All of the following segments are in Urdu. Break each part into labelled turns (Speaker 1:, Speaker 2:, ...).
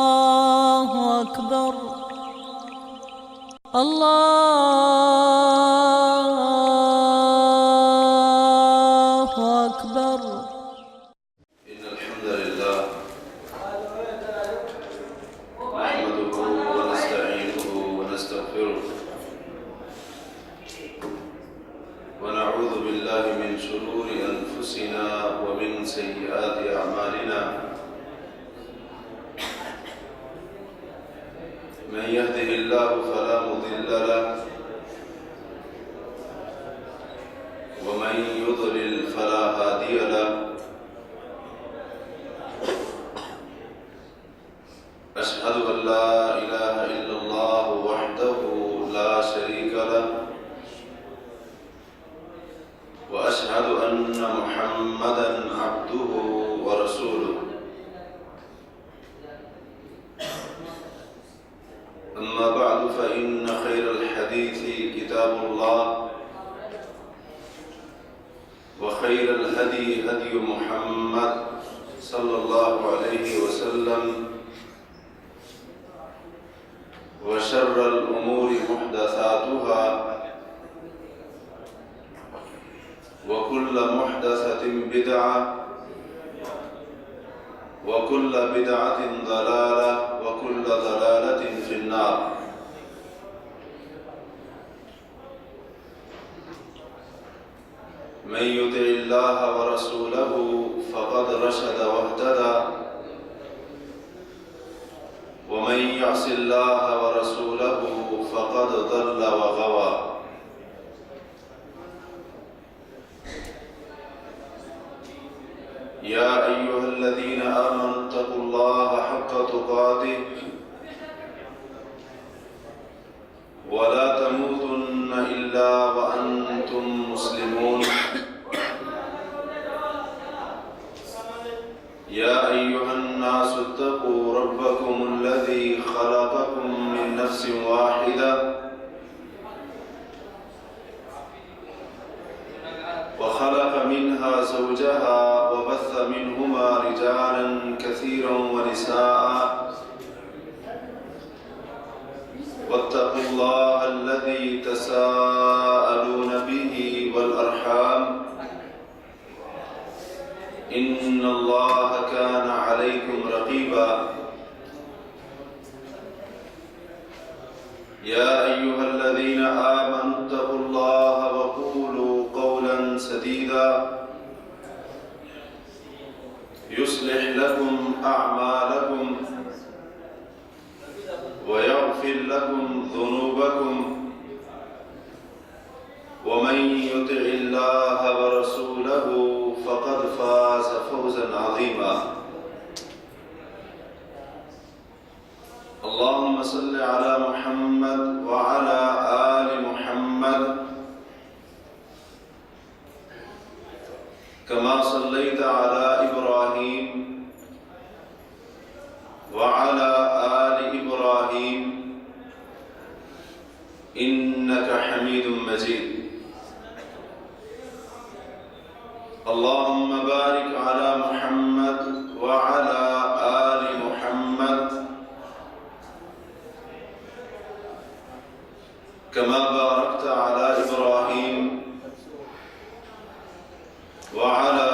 Speaker 1: الله أكبر. الله أكبر.
Speaker 2: إن الحمد لله نحمده ونستعينه ونستغفره ونعوذ بالله من شرور أنفسنا ومن سيئات أعمالنا. من يهده الله فلا مضل له ومن يضلل فلا هادي له. أشهد أن لا إله إلا الله وحده لا شريك له وأشهد أن محمدًا عبده ورسوله. أما بعد فإن خير الحديث كتاب الله وخير الهدي هدي محمد صلى الله عليه وسلم وشر الأمور محدثاتها وكل محدثة بدعة وكل بدعة ضلالة وكل ضلالة في النار. من يطع الله ورسوله فقد رشد واهتدى ومن يعص الله ورسوله فقد ضل وغوى. يا أيها الذين آمنوا اتقوا الله حق تقاته ولا تموتن إلا وأنتم مسلمون. يا أيها الناس اتقوا ربكم الذي خلقكم من نفس واحدة وخلق منها زوجها وبث منهما رجالا كثيرا ونساء. واتقوا الله الذي تساءلون به والأرحام إن الله كان عليكم رقيبا. يا أيها الذين آمنوا اتقوا الله وقولوا قولا سديدا يصلح لكم أعمالكم ويغفر لكم ذنوبكم ومن يطع الله ورسوله فقد فاز فوزا عظيما. اللهم صل على محمد وعلى آل محمد كما صليت على إبراهيم وعلى آل إبراهيم إنك حميد مجيد. اللهم بارك على محمد وعلى آل محمد كما باركت على إبراهيم وعلى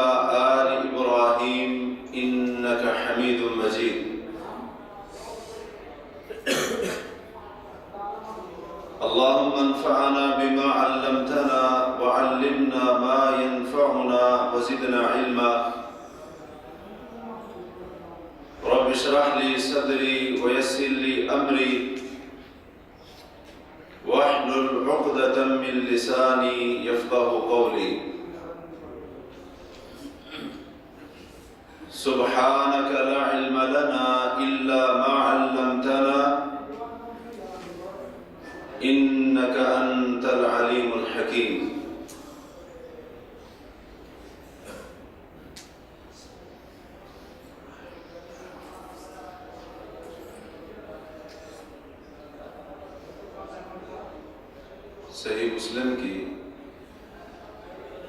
Speaker 2: آل إبراهيم إنك حميد مجيد. اللهم انفعنا بما علمتنا وعلمنا ما ينفعنا وزدنا علما. رب اشرح لي صدري ويسر لي أمري واحلل عقدة من لساني يفقه قولي. سبحانك لا علم لنا إلا ما علمتنا إنك أنت العليم الحكيم. صحیح مسلم کی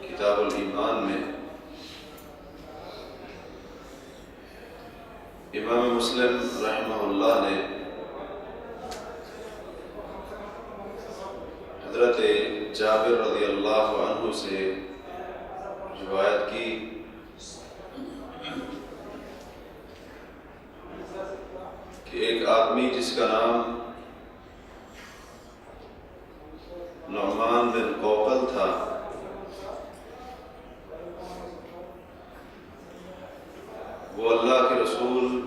Speaker 2: کتاب الایمان میں امام مسلم رحمہ اللہ نے حضرت جابر رضی اللہ عنہ سے روایت کی کہ ایک آدمی جس کا نام نعمان بن قوقل تھا، وہ اللہ کے رسول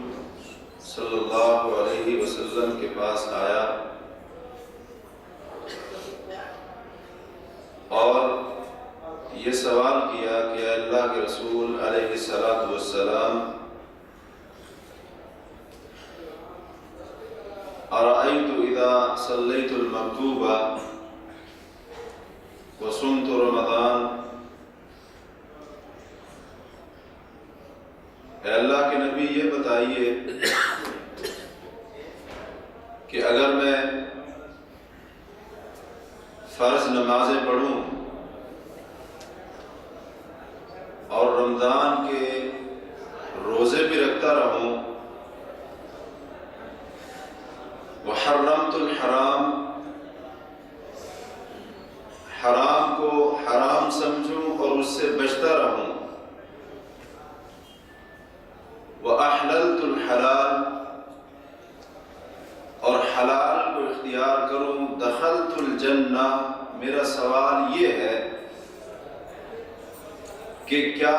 Speaker 2: صلی اللہ علیہ وسلم کے پاس آیا اور یہ سوال کیا کہ اے اللہ کے رسول علیہ السلام، ارأیت اذا صلیت المکتوبہ وصمت رمضان، اے اللہ کے نبی یہ بتائیے کہ اگر میں فرض نمازیں پڑھوں اور رمضان کے روزے بھی رکھتا رہوں، وحرمت الحرام، حرام کو حرام سمجھوں اور اس سے بچتا رہوں، وَأَحْلَلْتُ الْحَلَالَ، اور حلال کو اختیار کروں، دخلت الجنہ، میرا سوال یہ ہے کہ کیا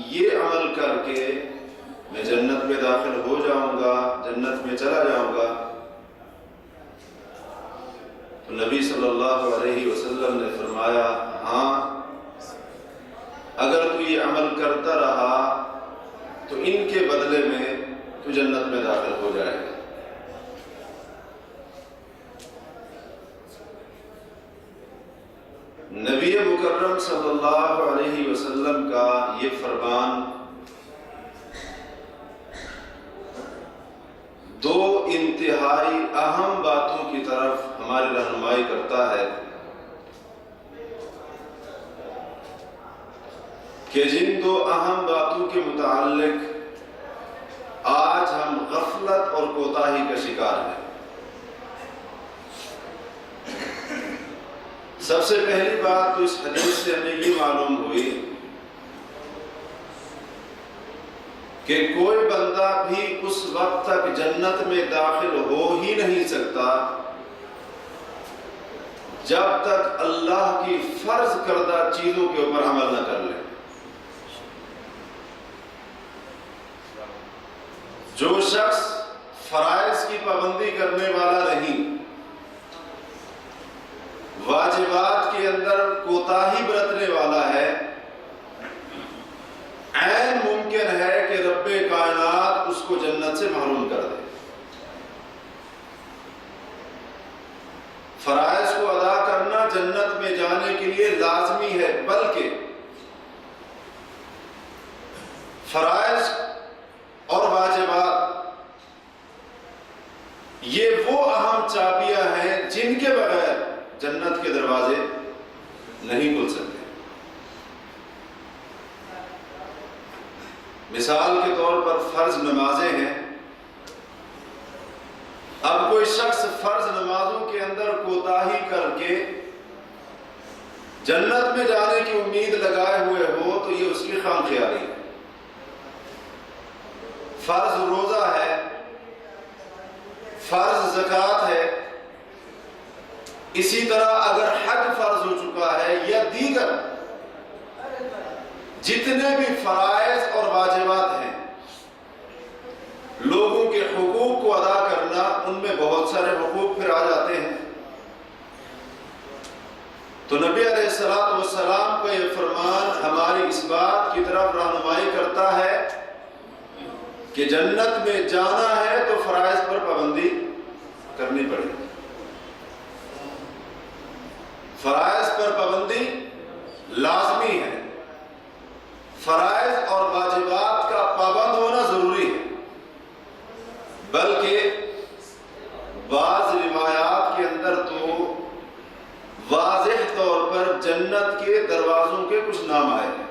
Speaker 2: یہ عمل کر کے میں جنت میں داخل ہو جاؤں گا، جنت میں چلا جاؤں گا؟ تو نبی صلی اللہ علیہ وسلم نے فرمایا ہاں، اگر تو یہ عمل کرتا رہا تو ان کے بدلے میں تو جنت میں داخل ہو جائے گا۔ نبی مکرم صلی اللہ علیہ وسلم کا یہ فرمان دو انتہائی اہم باتوں کی طرف ہماری رہنمائی کرتا ہے کہ جن دو اہم باتوں کے متعلق آج ہم غفلت اور کوتاہی کا شکار ہیں۔ سب سے پہلی بات تو اس حدیث سے ہمیں یہ معلوم ہوئی کہ کوئی بندہ بھی اس وقت تک جنت میں داخل ہو ہی نہیں سکتا جب تک اللہ کی فرض کردہ چیزوں کے اوپر عمل نہ کر لے۔ جو شخص فرائض کی پابندی کرنے والا نہیں، واجبات کے اندر کوتاہی برتنے والا ہے، عین ممکن ہے کہ رب کائنات اس کو جنت سے محروم کر دے۔ فرائض کو ادا کرنا جنت میں جانے کے لیے لازمی ہے، بلکہ فرائض اور واجبات یہ وہ اہم چابیاں ہیں جن کے بغیر جنت کے دروازے نہیں کھل سکتے۔ مثال کے طور پر فرض نمازیں ہیں، اب کوئی شخص فرض نمازوں کے اندر کوتاہی کر کے جنت میں جانے کی امید لگائے ہوئے ہو تو یہ اس کی خام خیالی ہے۔ فرض روزہ ہے، فرض زکوٰۃ ہے، اسی طرح اگر حج فرض ہو چکا ہے یا دیگر جتنے بھی فرائض اور واجبات ہیں، لوگوں کے حقوق کو ادا کرنا، ان میں بہت سارے حقوق پھر آ جاتے ہیں۔ تو نبی علیہ السلام کا یہ فرمان ہماری اس بات کی طرف رہنمائی کرتا ہے کہ جنت میں جانا ہے تو فرائض پر پابندی کرنی پڑے گی۔ فرائض پر پابندی لازمی ہے، فرائض اور واجبات کا پابند ہونا ضروری ہے، بلکہ بعض روایات کے اندر تو واضح طور پر جنت کے دروازوں کے کچھ نام آئے ہیں۔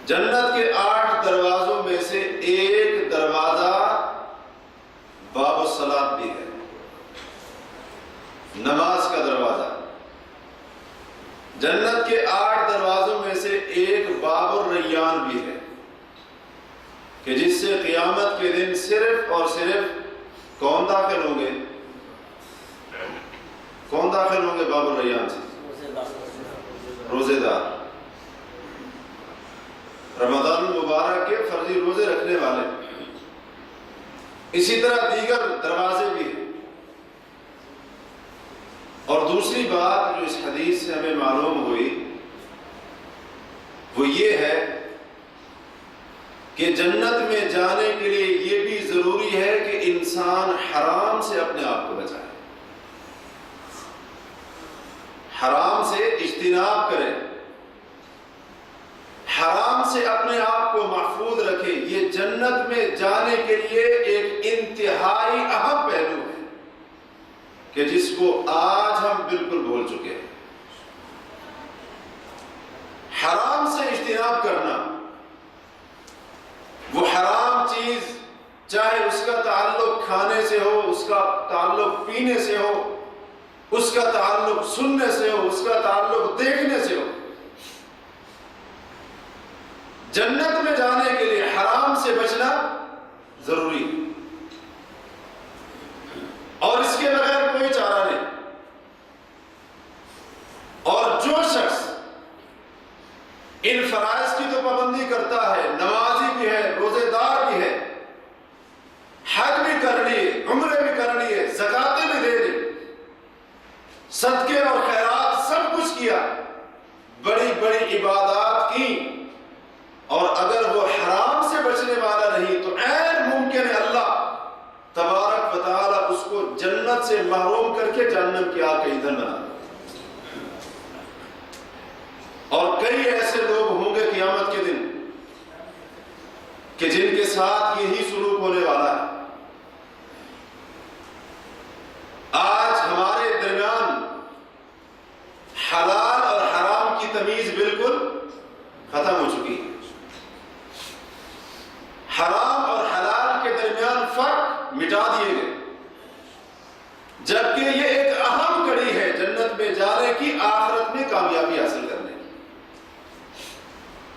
Speaker 2: جنت کے 8 8 دروازوں میں سے ایک دروازہ باب الصلاۃ بھی ہے، نماز کا دروازہ۔ جنت کے 8 دروازوں میں سے ایک باب الریان بھی ہے کہ جس سے قیامت کے دن صرف اور صرف کون داخل ہوں گے؟ کون داخل ہوں گے باب الریان سے؟ روزے دار، رمضان المبارک کے فرضی روزے رکھنے والے۔ اسی طرح دیگر دروازے بھی ہیں۔ اور دوسری بات جو اس حدیث سے ہمیں معلوم ہوئی وہ یہ ہے کہ جنت میں جانے کے لیے یہ بھی ضروری ہے کہ انسان حرام سے اپنے آپ کو بچائے، حرام سے اجتناب کرے، حرام سے اپنے آپ کو محفوظ رکھے۔ یہ جنت میں جانے کے لیے ایک انتہائی اہم پہلو ہے کہ جس کو آج ہم بالکل بھول چکے ہیں۔ حرام سے اجتناب کرنا، وہ حرام چیز چاہے اس کا تعلق کھانے سے ہو، اس کا تعلق پینے سے ہو، اس کا تعلق سننے سے ہو، اس کا تعلق دیکھنے سے ہو، جنت میں جانے کے لیے حرام سے بچنا ضروری ہے، اور اس کے بغیر کوئی چارہ نہیں۔ اور جو شخص ان فرائض کی تو پابندی کرتا ہے، نمازی بھی ہے، روزے دار بھی ہے، حج بھی کر لیے، عمرے بھی کر لیے، زکاتیں بھی دے لی، صدقے اور خیرات سب کچھ کیا، بڑی بڑی عبادات کی، اور اگر وہ حرام سے بچنے والا نہیں تو عین ممکن ہے اللہ تبارک و تعالی اس کو جنت سے محروم کر کے جہنم کی آگ کا ایندھن بنا دے۔ اور کئی ایسے لوگ ہوں گے قیامت کے دن کہ جن کے ساتھ یہی سلوک ہونے والا ہے۔ آج ہمارے درمیان حلال اور حرام کی تمیز بالکل ختم ہو چکی ہے۔ حرام اور حلال کے درمیان فرق مٹا دیے گئے، جبکہ یہ ایک اہم کڑی ہے جنت میں جانے کی، آخرت میں کامیابی حاصل کرنے کی،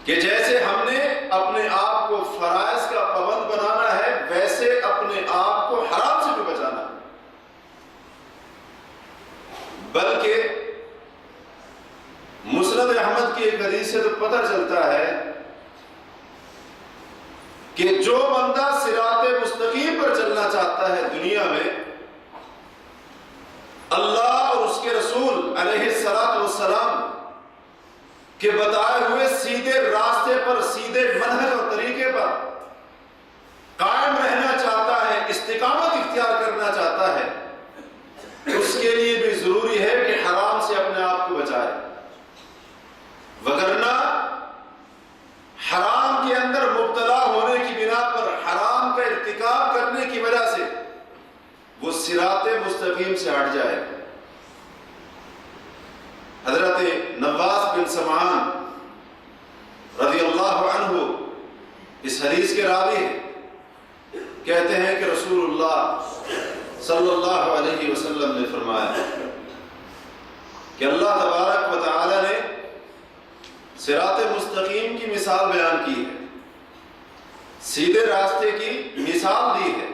Speaker 2: کہ جیسے ہم نے اپنے آپ کو فرائض کا پابند بنانا ہے ویسے اپنے آپ کو حرام سے بھی بچانا ہے۔ بلکہ مسند احمد کی ایک حدیث سے تو پتہ چلتا ہے کہ جو بندہ صراط مستقیم پر چلنا چاہتا ہے دنیا میں، اللہ اور اس کے رسول علیہ الصلوۃ والسلام کے بتائے ہوئے سیدھے راستے پر، سیدھے منہج اور طریقے پر قائم رہنا چاہتا ہے، استقامت اختیار کرنا چاہتا ہے، اس کے لیے بھی ضروری ہے کہ حرام سے اپنے آپ کو بچائے، وگرنہ حرام کے اندر مبتلا ہونے کی بنا پر، حرام کا ارتکاب کرنے کی وجہ سے وہ صراط مستقیم سے ہٹ جائے۔ حضرت نواس بن سمعان رضی اللہ عنہ اس حدیث کے راوی ہیں، کہتے ہیں کہ رسول اللہ صلی اللہ علیہ وسلم نے فرمایا کہ اللہ تبارک و تعالی نے صراط مستقیم کی مثال بیان کی ہے، سیدھے راستے کی مثال دی ہے،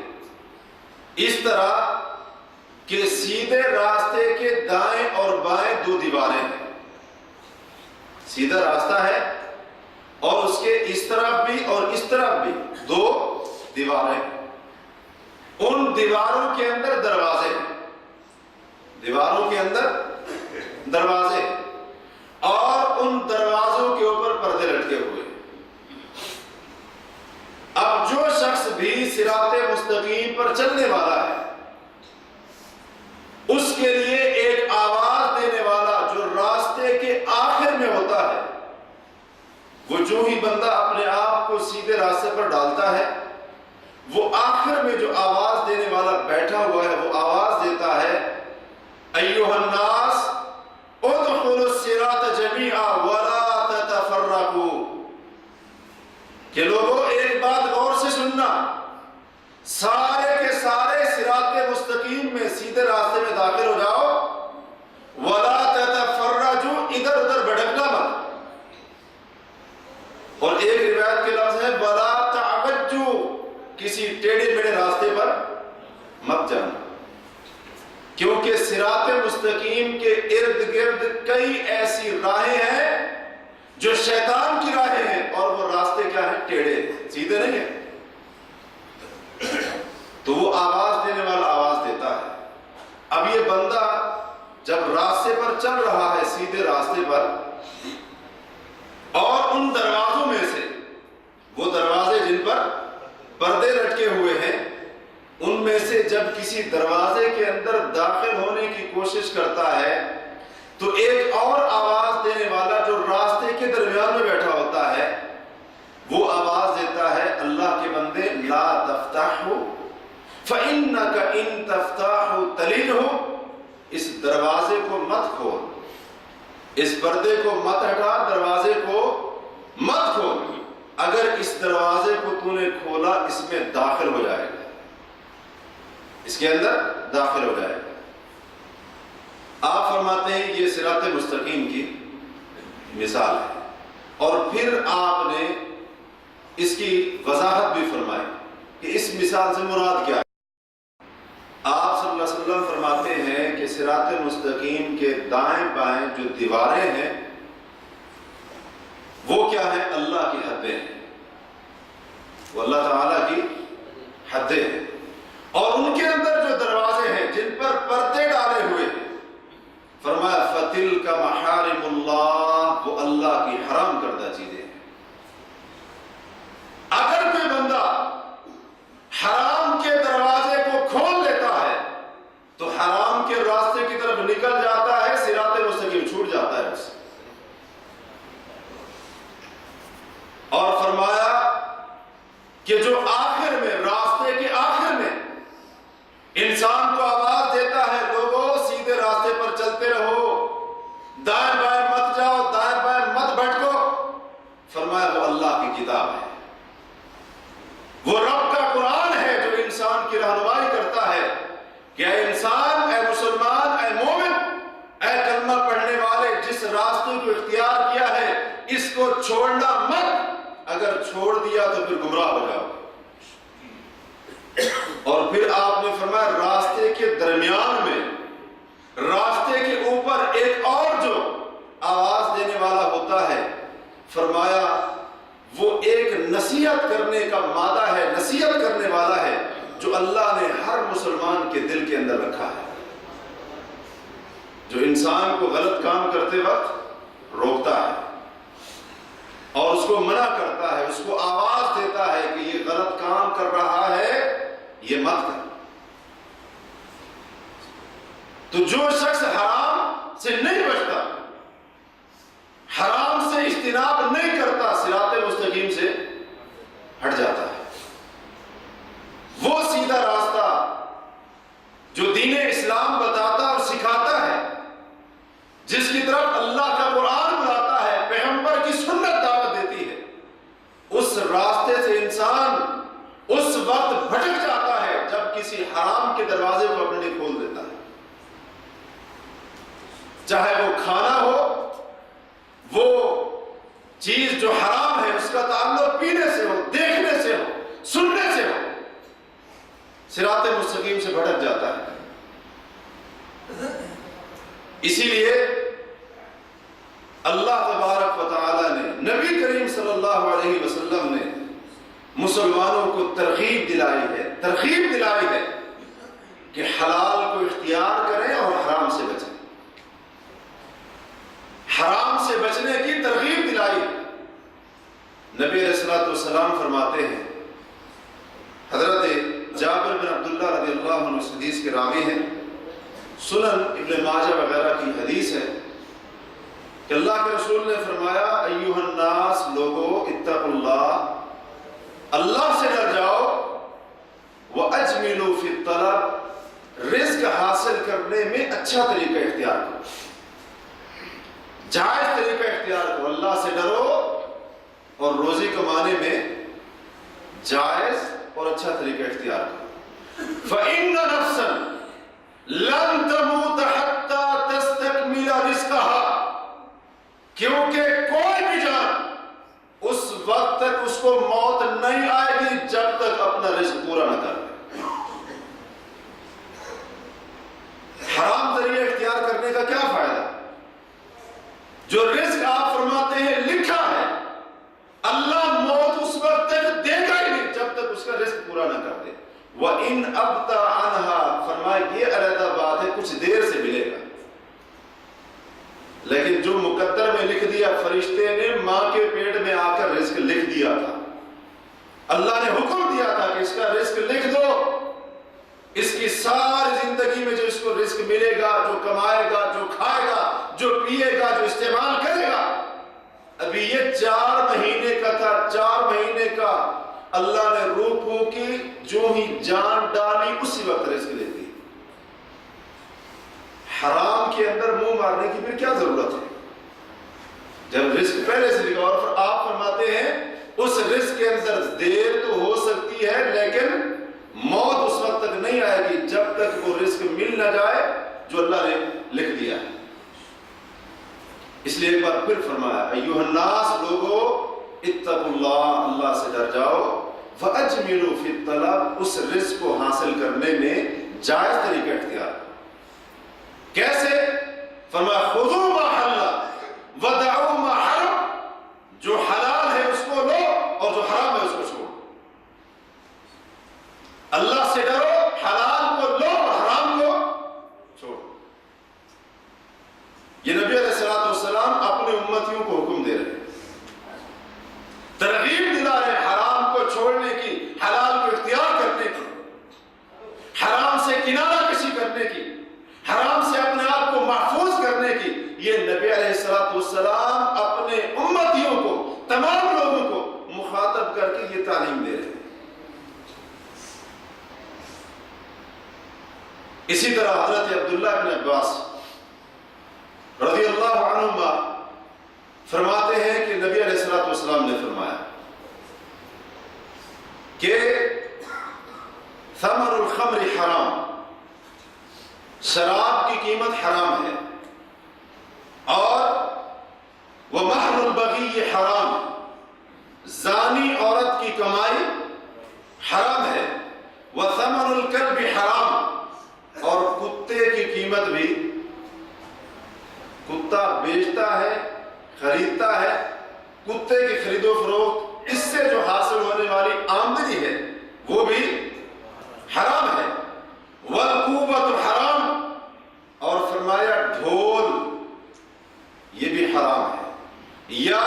Speaker 2: اس طرح کہ سیدھے راستے کے دائیں اور بائیں 2 دیواریں ہیں۔ سیدھا راستہ ہے اور اس کے اس طرف بھی اور اس طرف بھی 2 دیواریں ہیں، ان دیواروں کے اندر دروازے ہیں، دیواروں کے اندر دروازے ہیں، اور ان دروازوں کے اوپر پردے لٹکے ہوئے۔ اب جو شخص بھی صراط مستقیم پر چلنے والا ہے، اس کے لیے ایک آواز دینے والا جو راستے کے آخر میں ہوتا ہے، وہ جو ہی بندہ اپنے آپ کو سیدھے راستے پر ڈالتا ہے، وہ آخر میں جو آواز دینے والا بیٹھا ہوا ہے وہ آواز دیتا ہے، ایھا الناس ادخلوا الصراط جميعا ولا تتفرقوا، کہ لوگوں سننا، سارے کے سارے صراط مستقیم میں سیدھے راستے میں داخل ہو جاؤ. وَلَا تَتَفَرَّجُوا، ادھر ادھر بھٹکنا مت. اور ایک روایت کے لفظ ہے وَلَا تَعْوَجُّوا، کسی ٹیڑھے میڑھے راستے پر مت جانا، کیونکہ صراط مستقیم کے ارد گرد کئی ایسی راہیں ہیں جو شیطان کی راہیں ہیں، اور وہ راستے کیا ہیں؟ ٹیڑھے، سیدھے نہیں ہیں. تو وہ آواز دینے والا آواز دیتا ہے. اب یہ بندہ جب راستے پر چل رہا ہے، سیدھے راستے پر، اور ان دروازوں میں سے، وہ دروازے جن پر پردے لٹکے ہوئے ہیں، ان میں سے جب کسی دروازے کے اندر داخل ہونے کی کوشش کرتا ہے تو ایک اور آواز دینے والا جو راستے کے درمیان میں بیٹھا ہوتا ہے وہ آواز دیتا ہے اللہ کے بندے لا تفتحوا فإنك إن تفتحوا تلجه، اس دروازے کو مت کھول، اس پردے کو مت ہٹا، دروازے کو مت کھول، اگر اس دروازے کو تو نے کھولا اس میں داخل ہو جائے گا، اس کے اندر داخل ہو جائے گا. آپ فرماتے ہیں یہ صراط مستقیم کی مثال ہے، اور پھر آپ نے اس کی وضاحت بھی فرمائی کہ اس مثال سے مراد کیا ہے. آپ صلی اللہ علیہ وسلم فرماتے ہیں کہ صراط مستقیم کے دائیں بائیں جو دیواریں ہیں وہ کیا ہے؟ اللہ کی حدیں ہیں، وہ اللہ تعالیٰ کی حدیں ہیں. اور ان کے اندر جو دروازے ہیں جن پر پردے ڈالے ہوئے ہیں، فرمایا فَتِلْكَ مَحَارِمُ اللَّهِ، وہ اللہ کی حرام کردہ چیزیں ہیں. اگر کوئی بندہ حرام کے دروازے کو کھول لیتا ہے تو حرام کے راستے کی طرف نکل جاتا ہے، صراط مستقیم چھوٹ جاتا ہے اس سے. اور فرمایا کہ جو آخر میں، راستے کے آخر میں انسان کو آواز دیتا ہے لوگوں سیدھے راستے پر چلتے رہو، دائیں بائیں مت جاؤ، دائیں بائیں مت بھٹکو، فرمایا وہ اللہ کی کتاب ہے، وہ رب کا قرآن ہے جو انسان کی رہنمائی کرتا ہے کہ اے انسان، اے مسلمان، اے مومن، اے کلمہ پڑھنے والے، جس راستے کو اختیار کیا ہے اس کو چھوڑنا مت، اگر چھوڑ دیا تو پھر گمراہ ہو جاؤ. اور پھر آپ نے فرمایا راستے کے درمیان میں، راستے کے اوپر ایک اور جو آواز دینے والا ہوتا ہے، فرمایا وہ ایک نصیحت کرنے کا مادہ ہے، نصیحت کرنے والا ہے جو اللہ نے ہر مسلمان کے دل کے اندر رکھا ہے، جو انسان کو غلط کام کرتے وقت روکتا ہے اور اس کو منع کرتا ہے، اس کو آواز دیتا ہے کہ یہ غلط کام کر رہا ہے، یہ مت کر. تو جو شخص حرام سے نہیں بچتا، حرام سے اجتناب نہیں کرتا، صراط مستقیم سے ہٹ جاتا ہے. وہ سیدھا راستہ جو دین اسلام بتاتا اور سکھاتا ہے، جس کی طرف اللہ کا قرآن بلاتا ہے، پیغمبر کی سنت دعوت دیتی ہے، اس راستے سے انسان اس وقت بھٹک جاتا ہے جب کسی حرام کے دروازے کو اپنے لیے کھول دیتا ہے. چاہے وہ کھانا ہو، وہ چیز جو حرام ہے اس کا تعلق پینے سے ہو، دیکھنے سے ہو، سننے سے ہو، صراط مستقیم سے بھٹک جاتا ہے. اسی لیے اللہ تبارک و تعالی نے، نبی کریم صلی اللہ علیہ وسلم نے مسلمانوں کو ترغیب دلائی ہے کہ حلال کو اختیار کریں اور حرام سے بچیں. حرام سے بچنے کی ترغیب دلائی. نبی علیہ الصلوۃ والسلام فرماتے ہیں، حضرت جابر بن عبداللہ رضی اللہ عنہ اس حدیث کے راوی ہیں، سنن ابن ماجہ وغیرہ کی حدیث ہے کہ اللہ کے رسول نے فرمایا ایھا الناس، لوگو اتقوا اللہ، اللہ سے ڈر جاؤ، وَأَجْمِلُوا فِي الطَّلَبِ، رزق حاصل کرنے میں اچھا طریقہ اختیار کرو، جائز طریقہ اختیار کرو، اللہ سے ڈرو اور روزی کمانے میں جائز اور اچھا طریقہ اختیار کرو. فَإِنَّ نَفْسًا لَن تَمُوتَ حَتَّى تَسْتَكْمِلَ رِزْقَهَا، کیونکہ کوئی بھی جان اس وقت تک اس کو موت نہیں آئے گی جب تک اپنا رزق پورا نہ کر لے. حرام ذریعہ اختیار کرنے کا کیا فائدہ؟ جو رزق آپ فرماتے ہیں لکھا ہے، اللہ موت اس وقت تک دے گا ہی نہیں جب تک اس کا رزق پورا نہ کر دے. وَإِنْ أَبْتَى عَنْهَا، فرمائے یہ علیحدہ بات ہے، کچھ دیر سے ملے گا، لیکن جو مقدر میں لکھ دیا، فرشتے نے ماں کے پیٹ میں آ کر رزق لکھ دیا تھا. اللہ نے حکم دیا تھا کہ اس کا رزق لکھ دو، اس کی ساری زندگی میں جو اس کو رزق ملے گا، جو کمائے گا، جو کھائے گا، جو پیے گا، جو استعمال کرے گا. ابھی یہ 4 مہینے کا تھا، 4 مہینے کا اللہ نے روح پھونکی، جو ہی جان ڈالی اسی وقت رزق دے دی. حرام کے اندر منہ مارنے کی پھر کیا ضرورت ہے جب رزق پہلے سے لکھا. اور پھر آپ فرماتے ہیں اس رزق کے اندر دیر تو ہو سکتی ہے لیکن موت اس وقت تک نہیں آئے گی جب تک وہ رزق مل نہ جائے جو اللہ نے لکھ دیا ہے. اس لیے ایک بار پھر فرمایا ایھا الناس، لوگو اتقوا اللہ، اللہ سے ڈر جاؤ. فاجملوا فی الطلب، اس رزق کو حاصل کرنے میں جائز طریقہ اختیار. کیسے؟ فرمایا خذوا ما حل ودعوا ما حرم، جو حلال ہے اس کو لو اور جو حرام ہے اس کو چھوڑو. اللہ سے ڈرو، حلال کو لو اور حرام کو چھوڑو. یہ نبی علیہ الصلوۃ والسلام اپنے امتیوں کو حکم دے رہے ہیں، ترغیب دلا رہے ہیں حرام کو چھوڑنے کی، حلال کو اختیار کرنے کی، حرام سے کنارہ کشی کرنے کی، حرام سے اپنے آپ کو محفوظ کرنے کی. یہ نبی علیہ الصلوۃ والسلام اپنے امتیوں کو، تمام لوگوں کو مخاطب کر کے یہ تعلیم دے رہے ہیں. اسی طرح حضرت عبداللہ بن عباس رضی اللہ عنہما فرماتے ہیں کہ نبی علیہ الصلوۃ والسلام نے فرمایا کہ ثمر الخمر حرام، شراب کی قیمت حرام ہے، اور ومہر البغی حرام، زانی عورت کی کمائی حرام ہے، وثمن الکلب حرام، اور کتے کی قیمت بھی، کتا بیچتا ہے، خریدتا ہے، کتے کی خرید و فروخت، اس سے جو حاصل ہونے والی آمدنی ہے وہ بھی حرام ہے. والکوبۃ حرام، اور فرمایا ڈھول یہ بھی حرام ہے، یا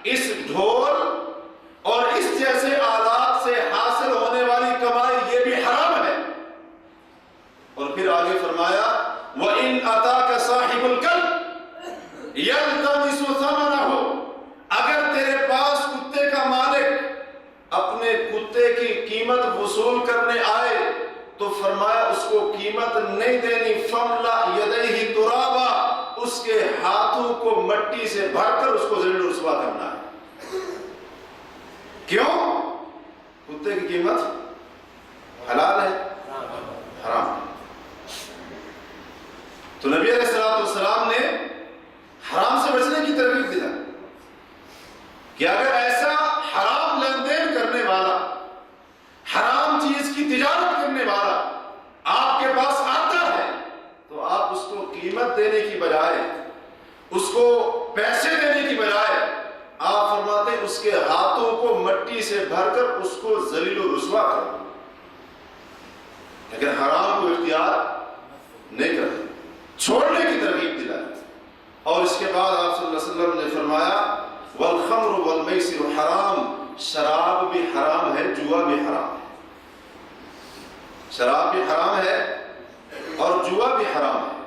Speaker 2: اس ڈھول اور اس جیسے آلات سے حاصل ہونے والی کمائی یہ بھی حرام ہے. اور پھر آگے فرمایا وَإِنْ أَتَاكَ صَاحِبُ الْكَلْبِ يَلْتَمِسُ ثَمَنَهُ، اگر تیرے پاس کتے کا مالک اپنے کتے کی قیمت وصول کرنے آئے تو فرمایا اس کو قیمت نہیں دینی، فَمْلَأْ يَدَيْهِ تُرَابًا، اس کے ہاتھوں کو مٹی سے بھر کر اس کو ذلیل و رسوا کرنا ہے. کیوں؟ کتے کی قیمت حلال ہے، حرام ہے. تو نبی علیہ الصلوۃ والسلام نے حرام سے بچنے کی ترغیب دیا کہ اگر ایسا حرام لین دین کرنے والا، حرام چیز کی تجارت کرنے والا آپ کے پاس آتا ہے تو آپ اس کو قیمت دینے کی بجائے، اس کو پیسے دینے کی بجائے، آپ فرماتے ہیں اس کے ہاتھوں کو مٹی سے بھر کر اس کو ذلیل و رسوا کرو. لیکن حرام کو اختیار نہیں کرتے، چھوڑنے کی ترغیب دلائی. اور اس کے بعد آپ صلی اللہ علیہ وسلم نے فرمایا والخمر والمیسر حرام، شراب بھی حرام ہے، جوا بھی حرام ہے. شراب بھی حرام ہے اور جوا بھی حرام ہے.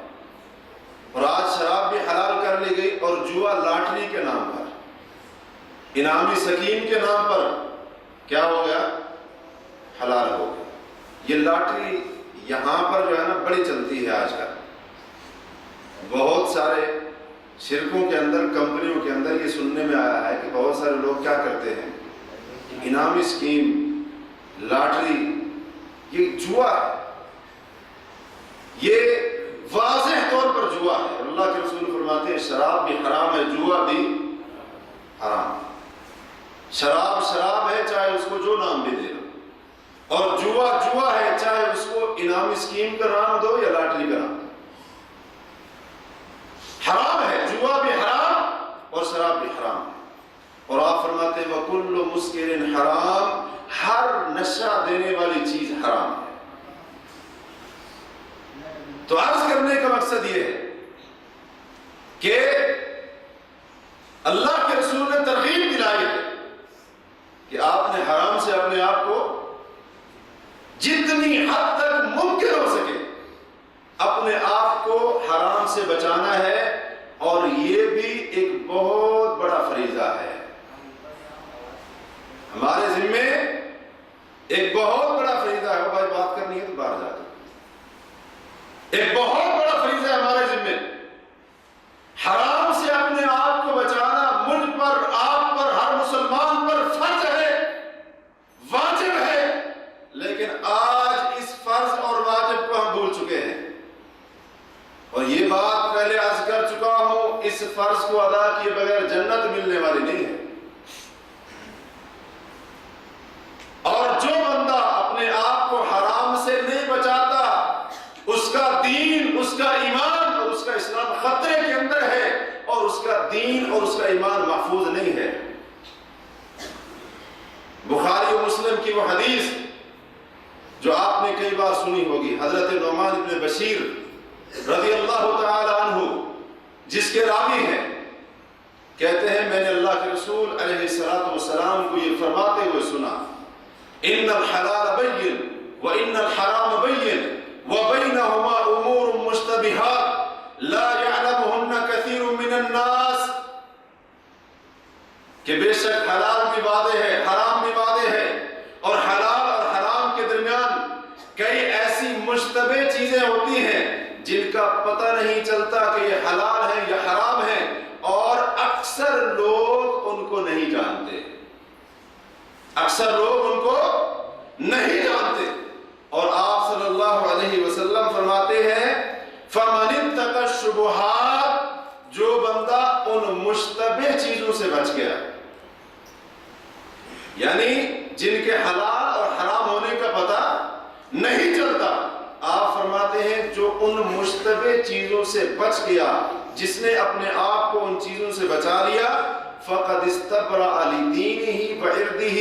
Speaker 2: اور آج شراب بھی حلال کر لی گئی اور جوا لاٹری کے نام پر، انعامی سکیم کے نام پر کیا ہو گیا؟ حلال ہو گیا. یہ لاٹری یہاں پر جو ہے نا بڑی چلتی ہے آج کل. بہت سارے شرکوں کے اندر، کمپنیوں کے اندر یہ سننے میں آیا ہے کہ بہت سارے لوگ کیا کرتے ہیں، انعامی سکیم لاٹری یہ جوا ہے، یہ واضح طور پر جوا ہے۔ اللہ کے رسول فرماتے ہیں شراب بھی حرام ہے، جوا بھی حرام ہے۔ شراب شراب ہے چاہے اس کو جو نام بھی دے دو، اور جوا جوا ہے چاہے اس کو انعامی اسکیم کا نام دو یا لاٹری کا نام دو، حرام ہے۔ جوا بھی حرام اور شراب بھی حرام ہے۔ اور آپ فرماتے ہیں وَكُلُّ مُسْكِرٍ حرام، ہر نشہ دینے والی چیز حرام ہے۔ تو عرض کرنے کا مقصد یہ ہے کہ اللہ کے رسول نے ترغیب دلائی ہے کہ آپ نے حرام سے اپنے آپ کو جتنی حد تک ممکن ہو سکے اپنے آپ کو حرام سے بچانا ہے، اور یہ بھی ایک بہت بڑا فریضہ ہے ہمارے ذمے، ایک بہت بڑا فریضہ ہے۔ بھائی بات کرنی ہے تو باہر جا دو۔ ایک بہت بڑا فریضہ ہے ہمارے ذمے، حرام سے اپنے آپ کو بچانا مجھ پر، آپ پر، ہر مسلمان پر فرض ہے، واجب ہے۔ لیکن آج اس فرض اور واجب کو ہم بھول چکے ہیں، اور یہ بات پہلے عرض کر چکا ہوں، اس فرض کو ادا کیے بغیر جنت ملنے والی نہیں ہے۔ اور جو بندہ اپنے آپ کو حرام سے نہیں بچاتا، اس کا دین، اس کا ایمان اور اس کا اسلام خطرے کے اندر ہے، اور اس کا دین اور اس کا ایمان محفوظ نہیں ہے۔ بخاری و مسلم کی وہ حدیث جو آپ نے کئی بار سنی ہوگی، حضرت نعمان بن بشیر رضی اللہ تعالی عنہ جس کے راوی ہیں، کہتے ہیں میں نے اللہ کے رسول علیہ الصلوۃ والسلام کو یہ فرماتے ہوئے سنا، ان الحلال بین وان الحرام بین وبینہما امور مشتبہات لا یعلمہن کثیر من الناس، کہ بے شک حلال بھی واضح ہے، حرام بھی واضح ہے، اور حلال اور حرام کے درمیان کئی ایسی مشتبہ چیزیں ہوتی ہیں جن کا پتہ نہیں چلتا کہ یہ حلال ہے یا حرام ہے، اور اکثر لوگ ان کو نہیں جانتے، اکثر لوگ ان کو نہیں جانتے۔ اور آپ صلی اللہ علیہ وسلم فرماتے ہیں فَمَنِ اتَّقَى الشُّبُهَاتِ، جو بندہ ان مشتبہ چیزوں سے بچ گیا، یعنی جن کے حلال اور حرام ہونے کا پتہ نہیں چلتا، آپ فرماتے ہیں جو ان مشتبہ چیزوں سے بچ گیا، جس نے اپنے آپ کو ان چیزوں سے بچا لیا، فَقَدْ اسْتَبْرَأَ لِدِينِهِ وَعِرْضِهِ،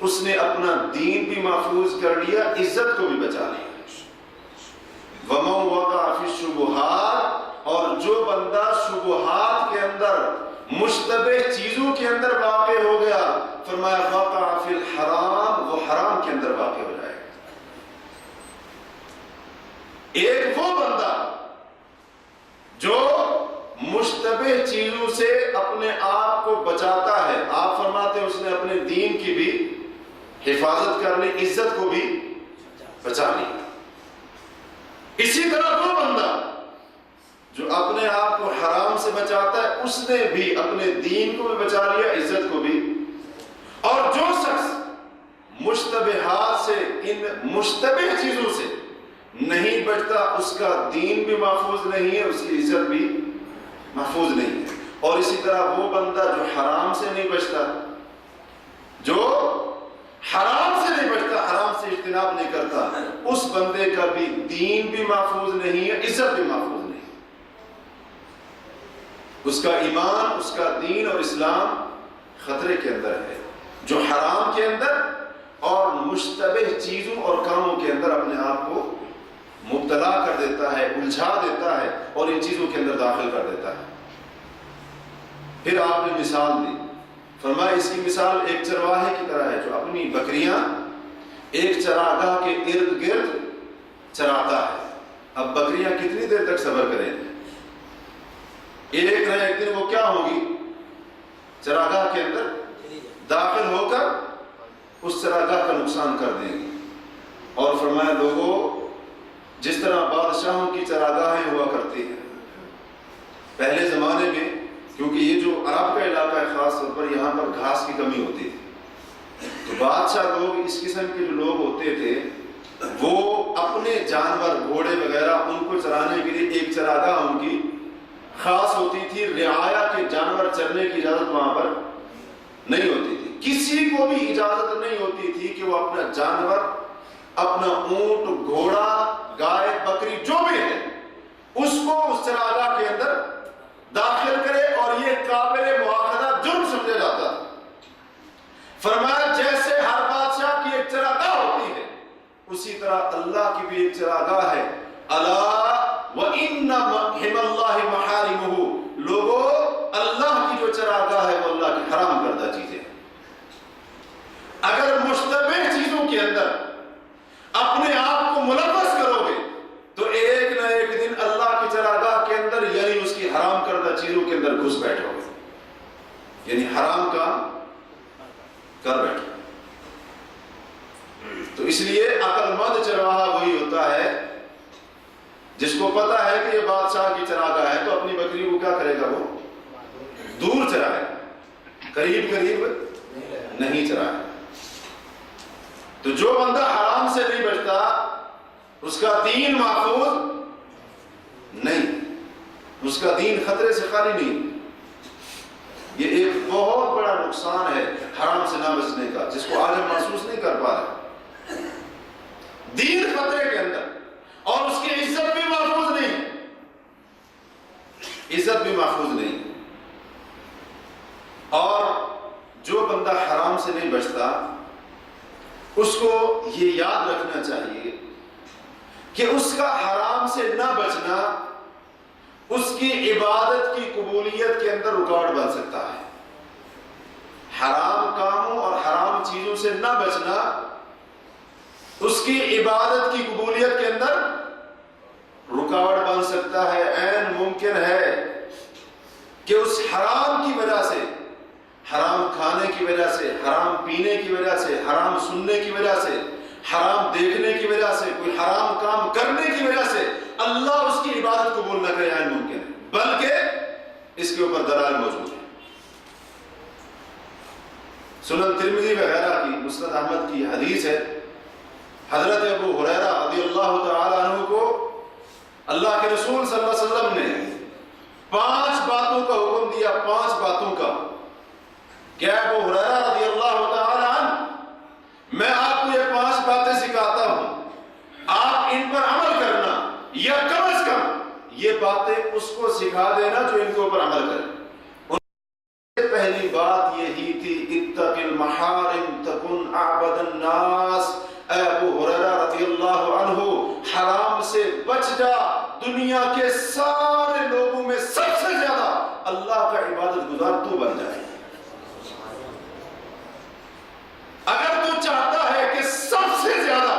Speaker 2: اس نے اپنا دین بھی محفوظ کر لیا، عزت کو بھی بچا لیا۔ وَمَنْ وَقَعَ فِي الشُّبُهَاتِ، اور جو بندہ شبہات کے اندر، مشتبہ چیزوں کے اندر واقع ہو گیا، فرمایا وَقَعَ فِي الْحَرَامِ، وہ حرام کے اندر واقع ہو جائے گا۔ ایک وہ بندہ جو مشتبہ چیزوں سے اپنے آپ کو بچاتا ہے، آپ فرماتے ہیں اس نے اپنے دین کی بھی حفاظت کر لی، عزت کو بھی بچا لی۔ اسی طرح وہ بندہ جو اپنے آپ کو حرام سے بچاتا ہے، اس نے بھی اپنے دین کو بھی بچا لیا، عزت کو بھی۔ اور جو شخص مشتبہات سے، ان مشتبہ چیزوں سے نہیں بچتا، اس کا دین بھی محفوظ نہیں ہے، اس کی عزت بھی محفوظ نہیں ہے۔ اور اسی طرح وہ بندہ جو حرام سے نہیں بچتا، جو حرام سے نہیں بچتا، حرام سے اجتناب نہیں کرتا، اس بندے کا بھی دین بھی محفوظ نہیں ہے، عزت بھی محفوظ نہیں ہے۔ اس کا ایمان، اس کا دین اور اسلام خطرے کے اندر ہے۔ جو حرام کے اندر اور مشتبہ چیزوں اور کاموں کے اندر اپنے آپ کو مبتلا کر دیتا ہے، الجھا دیتا ہے اور ان چیزوں کے اندر داخل کر دیتا ہے۔ پھر آپ نے مثال دی، فرمایا اس کی مثال ایک چرواہے کی طرح ہے جو اپنی بکریاں ایک چراگاہ کے ارد گرد چراتا ہے۔ اب بکریاں کتنی دیر تک صبر کریں گے؟ ایک نہ ایک دن وہ کیا ہوگی؟ چراگاہ کے اندر داخل ہو کر اس چراگاہ کا نقصان کر دیں گی۔ اور فرمایا لوگوں، جس طرح بادشاہوں کی چراگاہیں ہوا کرتی ہیں پہلے زمانے میں، کیونکہ یہ جو عرب کا علاقہ ہے خاص طور پر، یہاں پر گھاس کی کمی ہوتی تھی، تو بادشاہ لوگ اس قسم کے جو لوگ ہوتے تھے وہ اپنے جانور گھوڑے وغیرہ ان کو چرانے کے لیے ایک چراگاہ ان کی خاص ہوتی تھی. رعایا کے جانور چرنے کی اجازت وہاں پر نہیں ہوتی تھی. کسی کو بھی اجازت نہیں ہوتی تھی کہ وہ اپنا جانور، اپنا اونٹ، گھوڑا، گائے، بکری جو بھی ہے اس کو اس چراگاہ کے اندر داخل کرے، اور یہ قابل مواخذہ جرم سمجھا جاتا. فرمایا جیسے ہر بادشاہ کی ایک چراگاہ ہوتی ہے اسی طرح اللہ کی بھی ایک چراگاہ ہے. الا وان حم اللہ محارمہ، لوگوں اللہ کی جو چراگاہ ہے وہ اللہ کی حرام کردہ چیزیں. اگر مشتبہ چیزوں کے اندر اپنے آپ کو ملوث کرو گے تو ایک نہ ایک دن اللہ کی چراگاہ کے اندر یعنی اس کی حرام کردہ چیزوں کے اندر گھس بیٹھو گے، یعنی حرام کام کر بیٹھو. تو اس لیے عقل مند چرواہا وہی ہوتا ہے جس کو پتا ہے کہ یہ بادشاہ کی چراگاہ ہے تو اپنی بکری کو کیا کرے گا، وہ دور چرائے، قریب قریب نہیں چرائے. تو جو بندہ حرام سے نہیں بچتا اس کا دین محفوظ نہیں، اس کا دین خطرے سے خالی نہیں. یہ ایک بہت بڑا نقصان ہے حرام سے نہ بچنے کا، جس کو آج ہم محسوس نہیں کر پا رہے. دین خطرے کے اندر اور اس کی عزت بھی محفوظ نہیں، عزت بھی محفوظ نہیں. اور جو بندہ حرام سے نہیں بچتا اس کو یہ یاد رکھنا چاہیے کہ اس کا حرام سے نہ بچنا اس کی عبادت کی قبولیت کے اندر رکاوٹ بن سکتا ہے. حرام کاموں اور حرام چیزوں سے نہ بچنا اس کی عبادت کی قبولیت کے اندر رکاوٹ بن سکتا ہے. عین ممکن ہے کہ اس حرام کی وجہ سے، حرام کھانے کی وجہ سے، حرام پینے کی وجہ سے، حرام سننے کی وجہ سے، حرام دیکھنے کی وجہ سے، کوئی حرام کام کرنے کی وجہ سے اللہ اس کی عبادت قبول نہ کرے. عین ممکن ہے، بلکہ اس کے اوپر دلائل موجود ہے. سنن ترمذی وغیرہ کی، مسند احمد کی حدیث ہے، حضرت ابو ہریرہ رضی اللہ تعالی عنہ کو اللہ کے رسول صلی اللہ علیہ وسلم نے 5 باتوں کا حکم دیا. 5 باتوں کا. کیا ابو ہریرہ رضی اللہ تعالی عنہ، میں آپ کو یہ 5 باتیں سکھاتا ہوں، آپ ان پر عمل کرنا، یا کم از کم یہ باتیں اس کو سکھا دینا جو ان کے اوپر عمل کرے. پہلی بات یہی تھی، اتق المحارم تکن اعبد الناس. اے ابو ہریرہ رضی اللہ عنہ، حرام سے بچ جا، دنیا کے سارے لوگوں میں سب سے زیادہ اللہ کا عبادت گزار تو بن جائے. اگر تو چاہتا ہے کہ سب سے زیادہ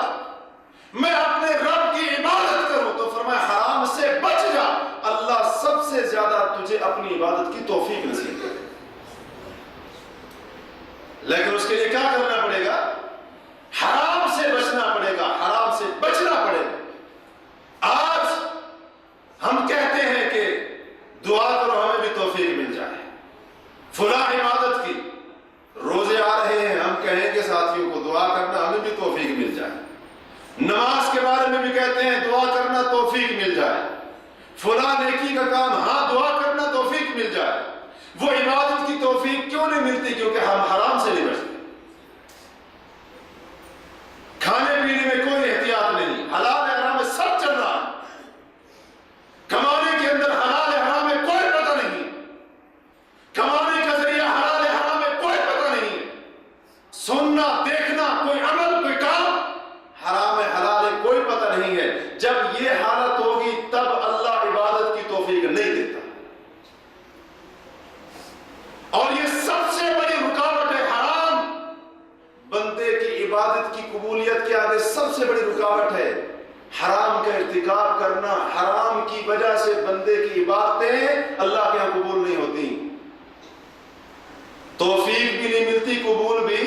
Speaker 2: میں اپنے رب کی عبادت کروں تو فرمایا حرام سے بچ جا، اللہ سب سے زیادہ تجھے اپنی عبادت کی توفیق نصیب کرے. لیکن اس کے لیے کیا کرنا پڑے گا؟ حرام سے بچنا پڑے گا، حرام سے بچنا پڑے گا. آج ہم کہتے ہیں کہ دعا کرو ہمیں بھی توفیق مل جائے، فلاں عبادت کی روزے آ رہے ہیں، ہم کہیں گے ساتھیوں کو دعا کرنا ہمیں بھی توفیق مل جائے. نماز کے بارے میں بھی کہتے ہیں دعا کرنا توفیق مل جائے. فلاں نیکی کا کام، ہاں دعا کرنا توفیق مل جائے. وہ عبادت کی توفیق کیوں نہیں ملتی؟ کیونکہ ہم حرام سے نہیں بچتے. کھانے پینے میں کوئی احتیاط نہیں، حلال حرام میں سب چل رہا ہے. کمانے کے اندر حلال حرام میں کوئی پتہ نہیں، کمانے کا ذریعہ حلال حرام میں کوئی پتہ نہیں. سننا، دیکھنا، کوئی عمل، کوئی کام حرام حلال ہے کوئی پتہ نہیں ہے. جب یہ حالت ہوگی تب اللہ عبادت کی توفیق نہیں دیتا. اور یہ سب سے بڑی رکاوٹ ہے. حرام بندے کی عبادت کی قبولیت کے آگے سب سے بڑی رکاوٹ ہے. حرام کا ارتکاب کرنا، حرام کی وجہ سے بندے کی عبادتیں اللہ کے یہاں قبول نہیں ہوتی، توفیق بھی نہیں ملتی، قبول بھی.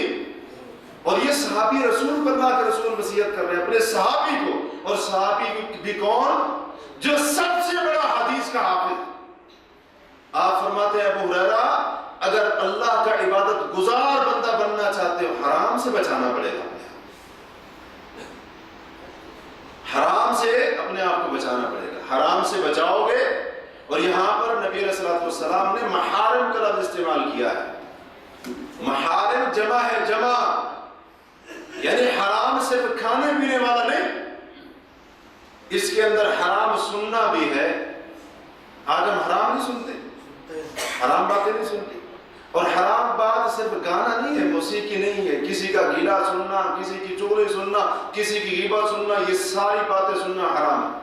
Speaker 2: اور یہ صحابی رسول پر اللہ کے رسول وصیت کر رہے ہیں اپنے صحابی کو. اور صحابی بھی کون؟ جو سب سے بڑا حدیث کا حافظ. آپ فرماتے ہیں ابو ہریرہ اگر اللہ کا عبادت گزار بندہ بننا چاہتے ہو حرام سے بچانا پڑے گا، حرام سے اپنے آپ کو بچانا پڑے گا، حرام سے بچاؤ گے۔ اور یہاں پر نبی علیہ الصلوۃ والسلام نے محارم کا لفظ استعمال کیا ہے۔ محارم جمع ہے، جمع یعنی حرام صرف کھانے پینے والا نہیں، اس کے اندر حرام سننا بھی ہے۔ آج ہم حرام نہیں سنتے، حرام باتیں نہیں سنتے، اور حرام بات صرف گانا نہیں ہے، موسیقی نہیں ہے، کسی کا گیلا سننا، کسی کی چغلی سننا، کسی کی غیبت سننا، یہ ساری باتیں سننا حرام ہے۔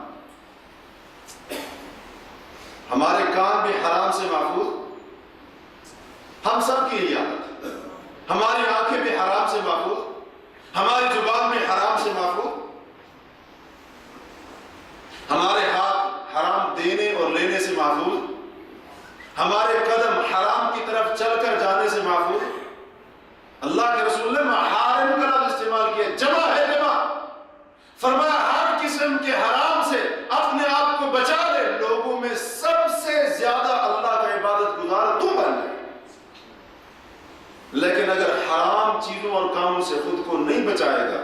Speaker 2: ہمارے کان بھی حرام سے محفوظ، ہم سب کی یہی عادت ہے۔ ہماری آنکھیں بھی حرام سے محفوظ، ہماری زبان بھی حرام سے محفوظ، ہمارے ہاتھ حرام دینے اور لینے سے محفوظ، ہمارے قدم حرام کی طرف چل کر جانے سے محفوظ۔ اللہ کے رسول نے محارم کا لفظ استعمال کیا، جمع ہے، جمع۔ فرمایا ہر قسم کے حرام سے اپنے آپ کو بچا لے، لوگوں میں سب سے زیادہ اللہ کا عبادت گزار تو بن جائے۔ لیکن اگر حرام چیزوں اور کاموں سے خود کو نہیں بچائے گا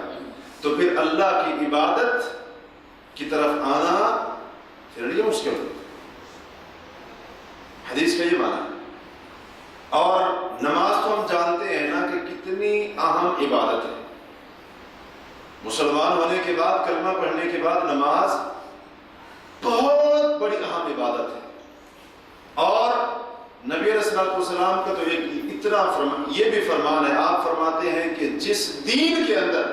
Speaker 2: تو پھر اللہ کی عبادت کی طرف آنا پھر یہ مشکل ہوگا۔ حدیث کا یہ معنی ہے۔ اور نماز تو ہم جانتے ہیں نا کہ کتنی اہم عبادت ہے۔ مسلمان ہونے کے بعد، کلمہ پڑھنے کے بعد نماز بہت بڑی اہم عبادت ہے۔ اور نبی علیہ السلام کا تو یہ بھی فرمان ہے، آپ فرماتے ہیں کہ جس دین کے اندر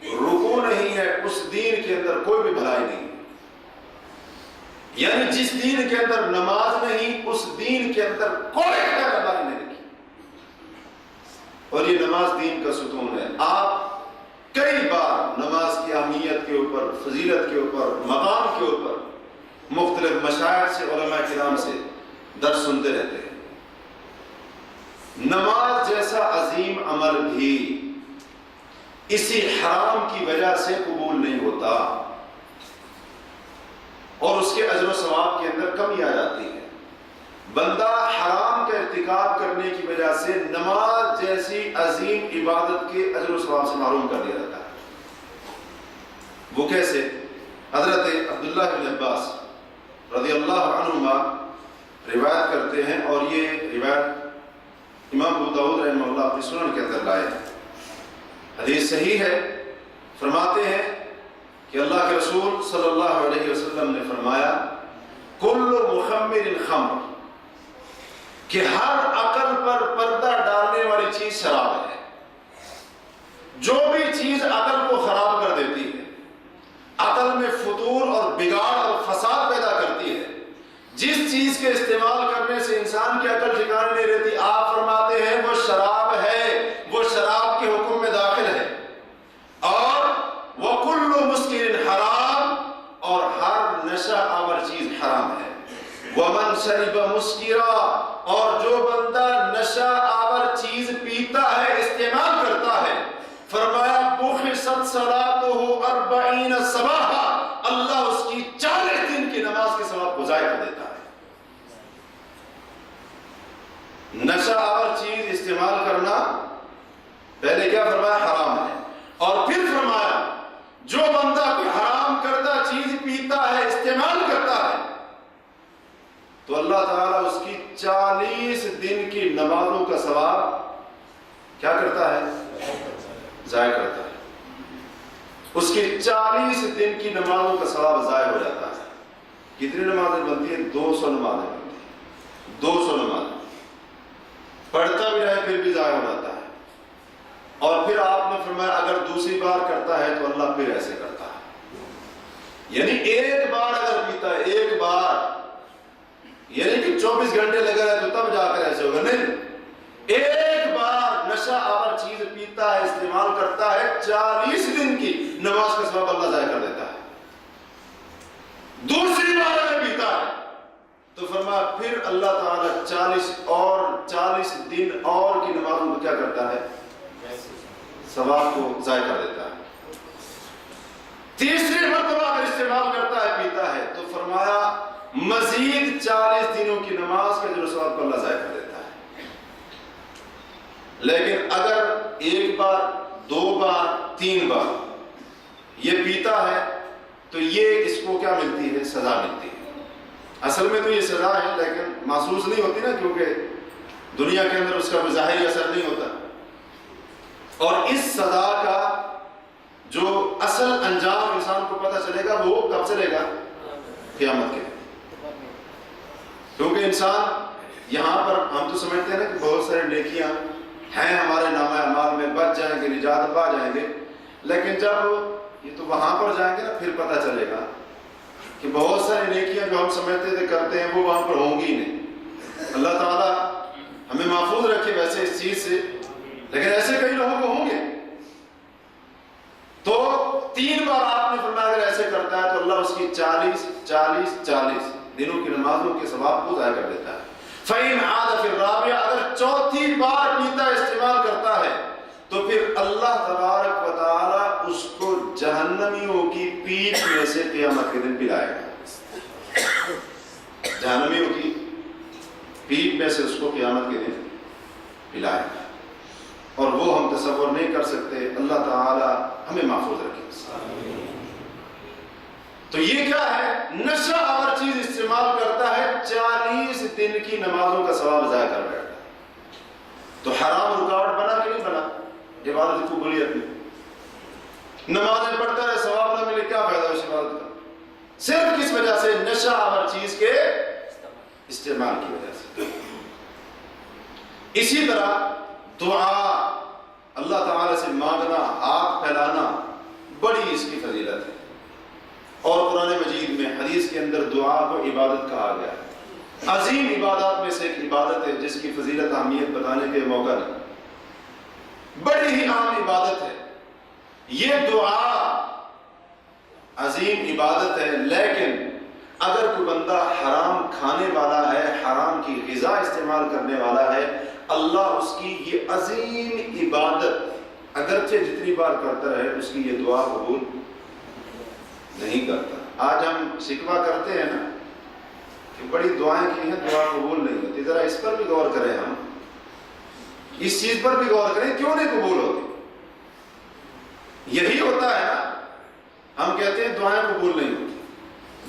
Speaker 2: رکوع نہیں ہے اس دین کے اندر کوئی بھی بھلائی نہیں، یعنی جس دین کے اندر نماز نہیں اس دین کے اندر کوئی خیر اللہ نہیں رکھی۔ اور یہ نماز دین کا ستون ہے۔ آپ کئی بار نماز کی اہمیت کے اوپر، فضیلت کے اوپر، مقام کے اوپر مختلف مشائخ سے، علماء کرام سے درس سنتے رہتے ہیں۔ نماز جیسا عظیم عمل بھی اسی حرام کی وجہ سے قبول نہیں ہوتا، اور اس کے اجر و ثواب کے اندر کمی آ جاتی ہے۔ بندہ حرام کا ارتکاب کرنے کی وجہ سے نماز جیسی عظیم عبادت کے اجر و ثواب سے محروم کر دیا جاتا ہے۔ وہ کیسے؟ حضرت عبداللہ بن عباس رضی اللہ عنہما روایت کرتے ہیں، اور یہ روایت امام ابو داؤد رحمہ اللہ اپنی سنن کے اندر لائے ہیں۔ حدیث صحیح ہے۔ فرماتے ہیں کہ اللہ کے رسول صلی اللہ علیہ وسلم نے فرمایا کل مخمر خمر، کہ ہر عقل پر پردہ ڈالنے والی چیز شراب ہے۔ جو بھی چیز عقل کو خراب کر دیتی ہے، عقل میں فطور اور بگاڑ اور فساد پیدا کرتی ہے، جس چیز کے استعمال کرنے سے انسان کی عقل ٹھکانے نہیں رہتی، آپ فرماتے ہیں وہ شراب ہے، وہ شراب کے حکم میں داخل ہے۔ اور وَكُلُّ مُسْكِرٍ حرام، اور ہر نشہ آور چیز حرام ہے۔ وَمَنْ شَرِبَ مُسْكِرًا، اور جو بندہ نشہ آور چیز پیتا ہے، استعمال کرتا ہے، فرمایا بُخِصَتْ صَلَاتُهُ 40 صباحا، اللہ اس کی 40 دن کی نماز کے ثواب کو ضائع کر دیتا ہے۔ نشہ آور چیز استعمال کرنا پہلے کیا فرمایا؟ حرام ہے، اور پھر فرمایا جو بندہ کوئی حرام کردہ چیز پیتا ہے، استعمال کرتا ہے، تو اللہ تعالیٰ اس کی 40 دن کی نمازوں کا ثواب کیا کرتا ہے؟ ضائع کرتا ہے۔ اس کی 40 دن کی نمازوں کا ثواب ضائع ہو جاتا ہے۔ کتنی نمازیں بنتی ہیں؟ 200 نمازیں بنتی ہیں۔ 200 نمازیں پڑھتا بھی رہے پھر بھی ضائع ہو جاتا ہے۔ اور پھر آپ نے فرمایا اگر دوسری بار کرتا ہے تو اللہ پھر ایسے کرتا ہے، یعنی ایک بار اگر پیتا ہے، ایک بار، یعنی کہ 24 گھنٹے لگا رہے تو تب جا کر ایسے ہوگا، نہیں، ایک بار نشہ آور چیز پیتا ہے، استعمال کرتا ہے، 40 دن کی نماز کا ثواب اللہ ضائع کر دیتا ہے۔ دوسری بار اگر پیتا ہے تو فرمایا پھر اللہ تعالیٰ 40 دن اور کی نمازوں کو کیا کرتا ہے؟ ثواب کو ضائع کر دیتا ہے۔ تیسری مرتبہ اگر استعمال کرتا ہے، پیتا ہے، تو فرمایا مزید 40 دنوں کی نماز کا جو ثواب کو اللہ ضائع کر دیتا ہے۔ لیکن اگر ایک بار، دو بار، تین بار یہ پیتا ہے تو یہ اس کو کیا ملتی ہے؟ سزا ملتی ہے۔ اصل میں تو یہ سزا ہے لیکن محسوس نہیں ہوتی نا، کیونکہ دنیا کے اندر اس کا کوئی ظاہری اثر نہیں ہوتا۔ اور اس سزا کا جو اصل انجام انسان کو پتہ چلے گا وہ کب چلے گا؟ قیامت کے دن۔ کیونکہ انسان یہاں پر ہم تو سمجھتے ہیں نا کہ بہت سارے نیکیاں ہیں ہمارے نامہ اعمال میں، بچ جائیں گے، نجات پا جائیں گے، لیکن جب یہ تو وہاں پر جائیں گے نا پھر پتہ چلے گا کہ بہت ساری نیکیاں جو ہم سمجھتے تھے کرتے ہیں وہ وہاں پر ہوں گی ہی نہیں۔ اللہ تعالیٰ ہمیں محفوظ رکھے ویسے اس چیز سے، لیکن ایسے کئی لوگوں کو ہوں گے۔ تو 3 بار آپ نے فرمایا اگر ایسے کرتا ہے تو اللہ اس کی 40 دنوں کی نمازوں کے ثواب کو ضائع کر دیتا ہے۔ فَإِنْ عَادَ فِي الرَّابِعَةِ، اگر چوتھی بار پیتا استعمال کرتا ہے تو پھر اللہ تبارک و تعالی اس کو جہنمیوں کی پیٹھ میں سے قیامت کے دن پلائے گا۔ جہنمیوں کی پیٹھ میں سے اس کو قیامت کے دن پلائے گا، اور وہ ہم تصور نہیں کر سکتے۔ اللہ تعالی ہمیں محفوظ رکھے۔ تو یہ کیا ہے؟ نشہ آور چیز استعمال کرتا ہے، 40 دن کی نمازوں کا ثواب ضائع کر بیٹھتا ہے۔ تو حرام رکاوٹ بنا کہ نہیں بنا عبادت کی قبولیت میں؟ نمازیں پڑھتا ہے، ثواب نہ ملے، کیا فائدہ اس عبادت کا؟ صرف کس وجہ سے؟ نشہ آور چیز کے استعمال کی وجہ سے۔ اسی طرح دعا، اللہ تعالی سے مانگنا، ہاتھ پھیلانا، بڑی اس کی فضیلت ہے، اور قرآن مجید میں حدیث کے اندر دعا کو عبادت کہا گیا ہے۔ عظیم عبادات میں سے ایک عبادت ہے جس کی فضیلت اہمیت بتانے کے موقع نہیں، بڑی ہی عام عبادت ہے یہ دعا، عظیم عبادت ہے۔ لیکن اگر کوئی بندہ حرام کھانے والا ہے، حرام کی غذا استعمال کرنے والا ہے، اللہ اس کی یہ عظیم عبادت اگرچہ جتنی بار کرتا رہے اس کی یہ دعا قبول نہیں کرتا۔ آج ہم شکوہ کرتے ہیں نا کہ بڑی دعائیں کی ہیں، دعا قبول نہیں ہوتی۔ ذرا اس پر بھی غور کریں، ہم اس چیز پر بھی غور کریں، کیوں نہیں قبول ہوتی؟ یہی ہوتا ہے نا، ہم کہتے ہیں دعائیں قبول نہیں ہوتی،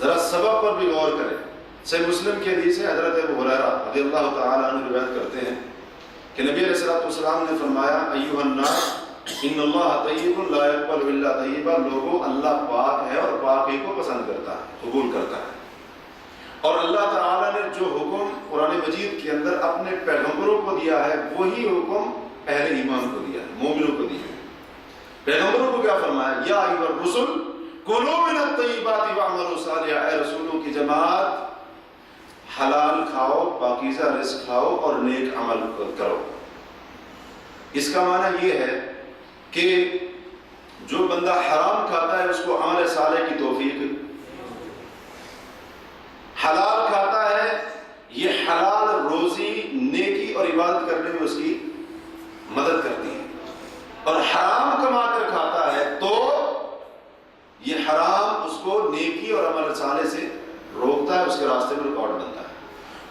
Speaker 2: ذرا سبب پر بھی غور کریں۔ صحیح مسلم کی حدیث ہے، حضرت ابو ہریرہ رضی اللہ تعالی عنہ روایت کرتے ہیں کہ نبی علیہ الصلوۃ والسلام نے فرمایا، ایھا الناس ان اللہ طیب لا یقبل الا طیبا، لوگوں اللہ پاک ہے اور پاک ہی کو پسند کرتا ہے، قبول کرتا ہے۔ اور اللہ تعالیٰ نے جو حکم قرآن مجید کے اندر اپنے پیغمبروں کو دیا ہے وہی حکم اہل ایمان کو دیا ہے، مومنوں کو دیا ہے۔ پیغمبروں کو کیا فرمایا؟ یا ایھا الرسل کلوا من الطیبات واعملوا صالحا، اے رسولوں کی جماعت حلال کھاؤ، پاکیزہ رزق کھاؤ اور نیک عمل کرو۔ اس کا معنی یہ ہے کہ جو بندہ حرام کھاتا ہے اس کو عمل صالح کی توفیق، حلال کھاتا ہے یہ حلال روزی نیکی اور عبادت کرنے میں اس کی مدد کرتی ہے، اور حرام کما کر کھاتا ہے تو یہ حرام اس کو نیکی اور عمل صالح سے روکتا ہے، اس کے راستے میں رکاوٹ بنتا ہے۔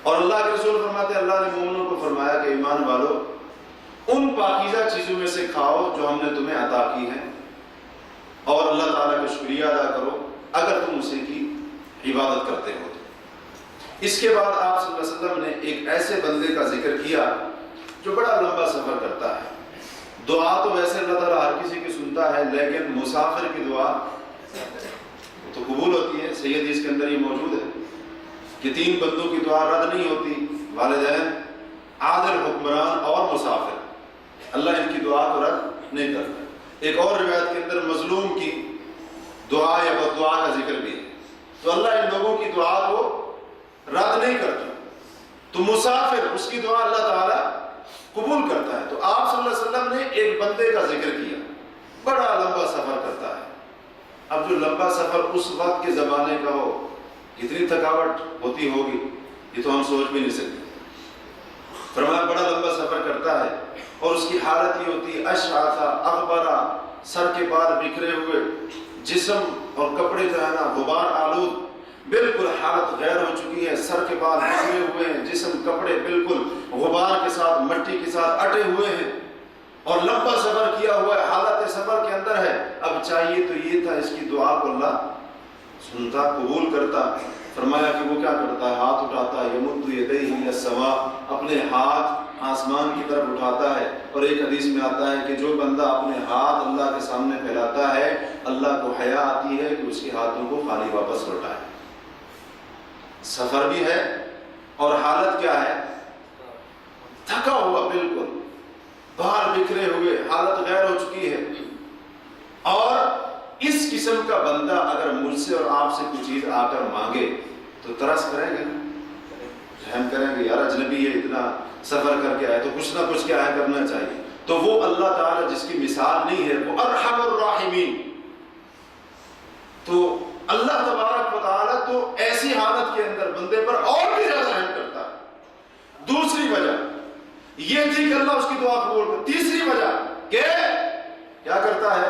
Speaker 2: اور اللہ کے رسول فرماتے ہیں، اللہ نے مومنوں کو فرمایا کہ ایمان والو ان پاکیزہ چیزوں میں سے کھاؤ جو ہم نے تمہیں عطا کی ہیں، اور اللہ تعالیٰ کا شکریہ ادا کرو اگر تم اسی کی عبادت کرتے ہو۔ اس کے بعد آپ صلی اللہ علیہ وسلم نے ایک ایسے بندے کا ذکر کیا جو بڑا لمبا سفر کرتا ہے۔ دعا تو ویسے اللہ تعالیٰ ہر کسی کی سنتا ہے، لیکن مسافر کی دعا تو قبول ہوتی ہے۔ صحیح حدیث کے اندر یہ موجود ہے کہ 3 بندوں کی دعا رد نہیں ہوتی، والدین، عادل حکمران اور مسافر، اللہ ان کی دعا کو رد نہیں کرتا۔ ایک اور روایت کے اندر مظلوم کی دعا یا بددعا کا ذکر بھی ہے، تو اللہ ان لوگوں کی دعا کو رد نہیں کرتا، تو مسافر اس کی دعا اللہ تعالیٰ قبول کرتا ہے۔ تو آپ صلی اللہ علیہ وسلم نے ایک بندے کا ذکر کیا، بڑا لمبا سفر کرتا ہے۔ اب جو لمبا سفر اس وقت کے زمانے کا ہو، کتنی تھکاوٹ ہوتی ہوگی یہ تو ہم سوچ بھی نہیں سکتے۔ فرمایا بڑا لمبا سفر کرتا ہے اور اس کی حالت یہ ہوتی ہے اشعث اغبرا، سر کے بال بکھرے ہوئے، جسم اور کپڑے جو ہے نا غبار آلود، بالکل حالت غیر ہو چکی ہے، سر کے بال بکھرے ہوئے ہیں، جسم کپڑے بالکل غبار کے ساتھ، مٹی کے ساتھ اٹے ہوئے ہیں۔ اور لمبا سفر کیا ہوا ہے، حالت سفر کے اندر ہے، اب چاہیے تو یہ تھا اس کی دعا کو اللہ سنتا، قبول کرتا۔ فرمایا کہ وہ کیا کرتا ہے، ہاتھ اٹھاتا ہے، یمد یدیہ الی السماء، اپنے ہاتھ آسمان کی طرف اٹھاتا ہے۔ اور ایک حدیث میں آتا ہے کہ جو بندہ اپنے ہاتھ اللہ کے سامنے پھیلاتا ہے، اللہ کو حیا آتی ہے کہ اس کے ہاتھوں کو خالی واپس لوٹائے۔ سفر بھی ہے اور حالت کیا ہے، تھکا ہوا، بالکل بال بکھرے ہوئے، حالت غیر ہو چکی ہے۔ اور اس قسم کا بندہ اگر مجھ سے اور آپ سے کوئی چیز آ کر مانگے تو ترس کریں گے، رحم کریں گے، یار اجنبی ہے، اتنا سفر کر کے آئے تو کچھ نہ کچھ کیا ہے کرنا چاہیے۔ تو وہ اللہ تعالیٰ جس کی مثال نہیں ہے، وہ ارحم الراحمین، تو اللہ تبارک و تعالیٰ تو ایسی حالت کے اندر بندے پر اور بھی زیادہ رحم کرتا ہے۔ دوسری وجہ یہ تھی کہ اللہ اس کی دعا قبول کرتا۔ تیسری وجہ کہ کیا کرتا ہے،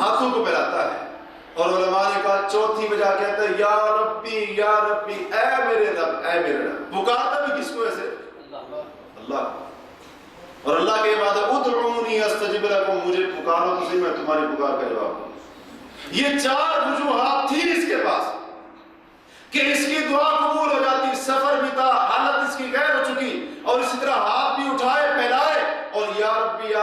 Speaker 2: ہاتھوں کو پھیلاتا ہے۔ اور علماء نے کہا چوتھی وجہ کہتا ہے یا ربی یا ربی، اے میرے رب، اے میرے رب۔ پکارتا بھی کس کو ایسے، اللہ۔ اور اللہ کے بعد ادعونی استجب لکم، مجھے پکارو تو صحیح، میں تمہاری پکار کا جواب دوں۔ یہ چار وجوہات تھی اس کے پاس کہ اس کی دعا قبول ہو جاتی۔ سفر بھی تھا، حالت اس کی غیر ہو چکی، اور اسی طرح ہاتھ بھی اٹھائے پھیلائے اور یا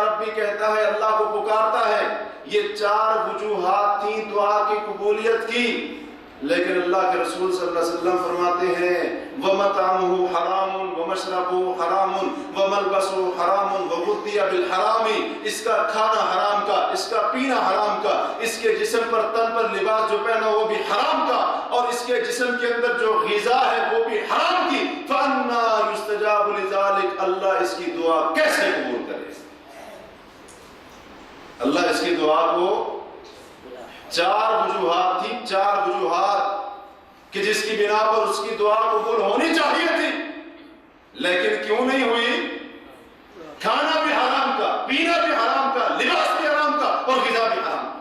Speaker 2: ربی کہتا ہے، اللہ کو پکارتا ہے۔ یہ چار وجوہات تھیں دعا کی قبولیت کی۔ لیکن اللہ کے رسول صلی اللہ علیہ وسلم فرماتے ہیں وَمَطْعَمُهُ حَرَامٌ وَمَشْرَبُهُ حَرَامٌ وَمَلْبَسُهُ حَرَامٌ وَغُذِّيَ بِالْحَرَامِ، اس کا کھانا حرام کا، اس کا پینا حرام کا، اس کے جسم پر، تن پر لباس جو پہنا وہ بھی حرام کا، اور اس کے جسم کے اندر جو غذا ہے وہ بھی حرام کی۔ فَأَنَّا يُسْتَجَابُ لِذَلِكَ، اللہ اس کی دعا کیسے قبول کرے؟ اللہ اس کی دعا کو، چار وجوہات تھی، چار وجوہات کہ جس کی بنا پر اس کی دعا قبول ہونی چاہیے تھی، لیکن کیوں نہیں ہوئی؟ کھانا بھی حرام کا، پینا بھی حرام کا، لباس بھی حرام کا، اور غذا بھی حرام کا۔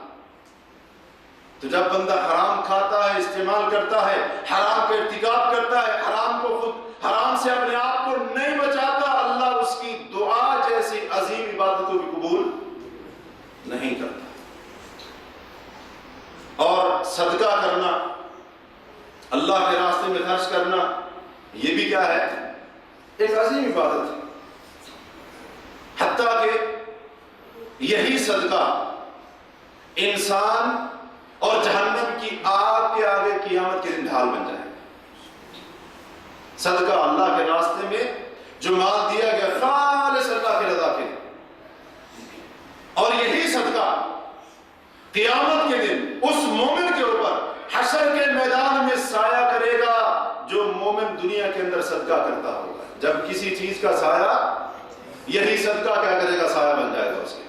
Speaker 2: تو جب بندہ حرام کھاتا ہے، استعمال کرتا ہے، حرام کا ارتکاب کرتا ہے، حرام کو خود، حرام سے اپنے آپ کو نہیں بچاتا، اللہ اس کی دعا جیسی عظیم عبادت کو بھی قبول نہیں کرتا۔ اور صدقہ کرنا، اللہ کے راستے میں خرچ کرنا، یہ بھی کیا ہے، ایک عظیم عبادت ہے۔ حتیٰ کہ یہی صدقہ انسان اور جہنم کی آگ کے آگے قیامت کے دن ڈھال بن جائے۔ صدقہ اللہ کے راستے میں جو مال دیا گیا خالص اللہ کی رضا کے لیے، اور یہی صدقہ قیامت کے دن اس مومن کے اوپر حشر کے میدان میں سایہ کرے گا جو مومن دنیا کے اندر صدقہ کرتا ہوگا۔ جب کسی چیز کا سایہ، یہی صدقہ کیا کرے گا، سایہ بن جائے گا اس کے۔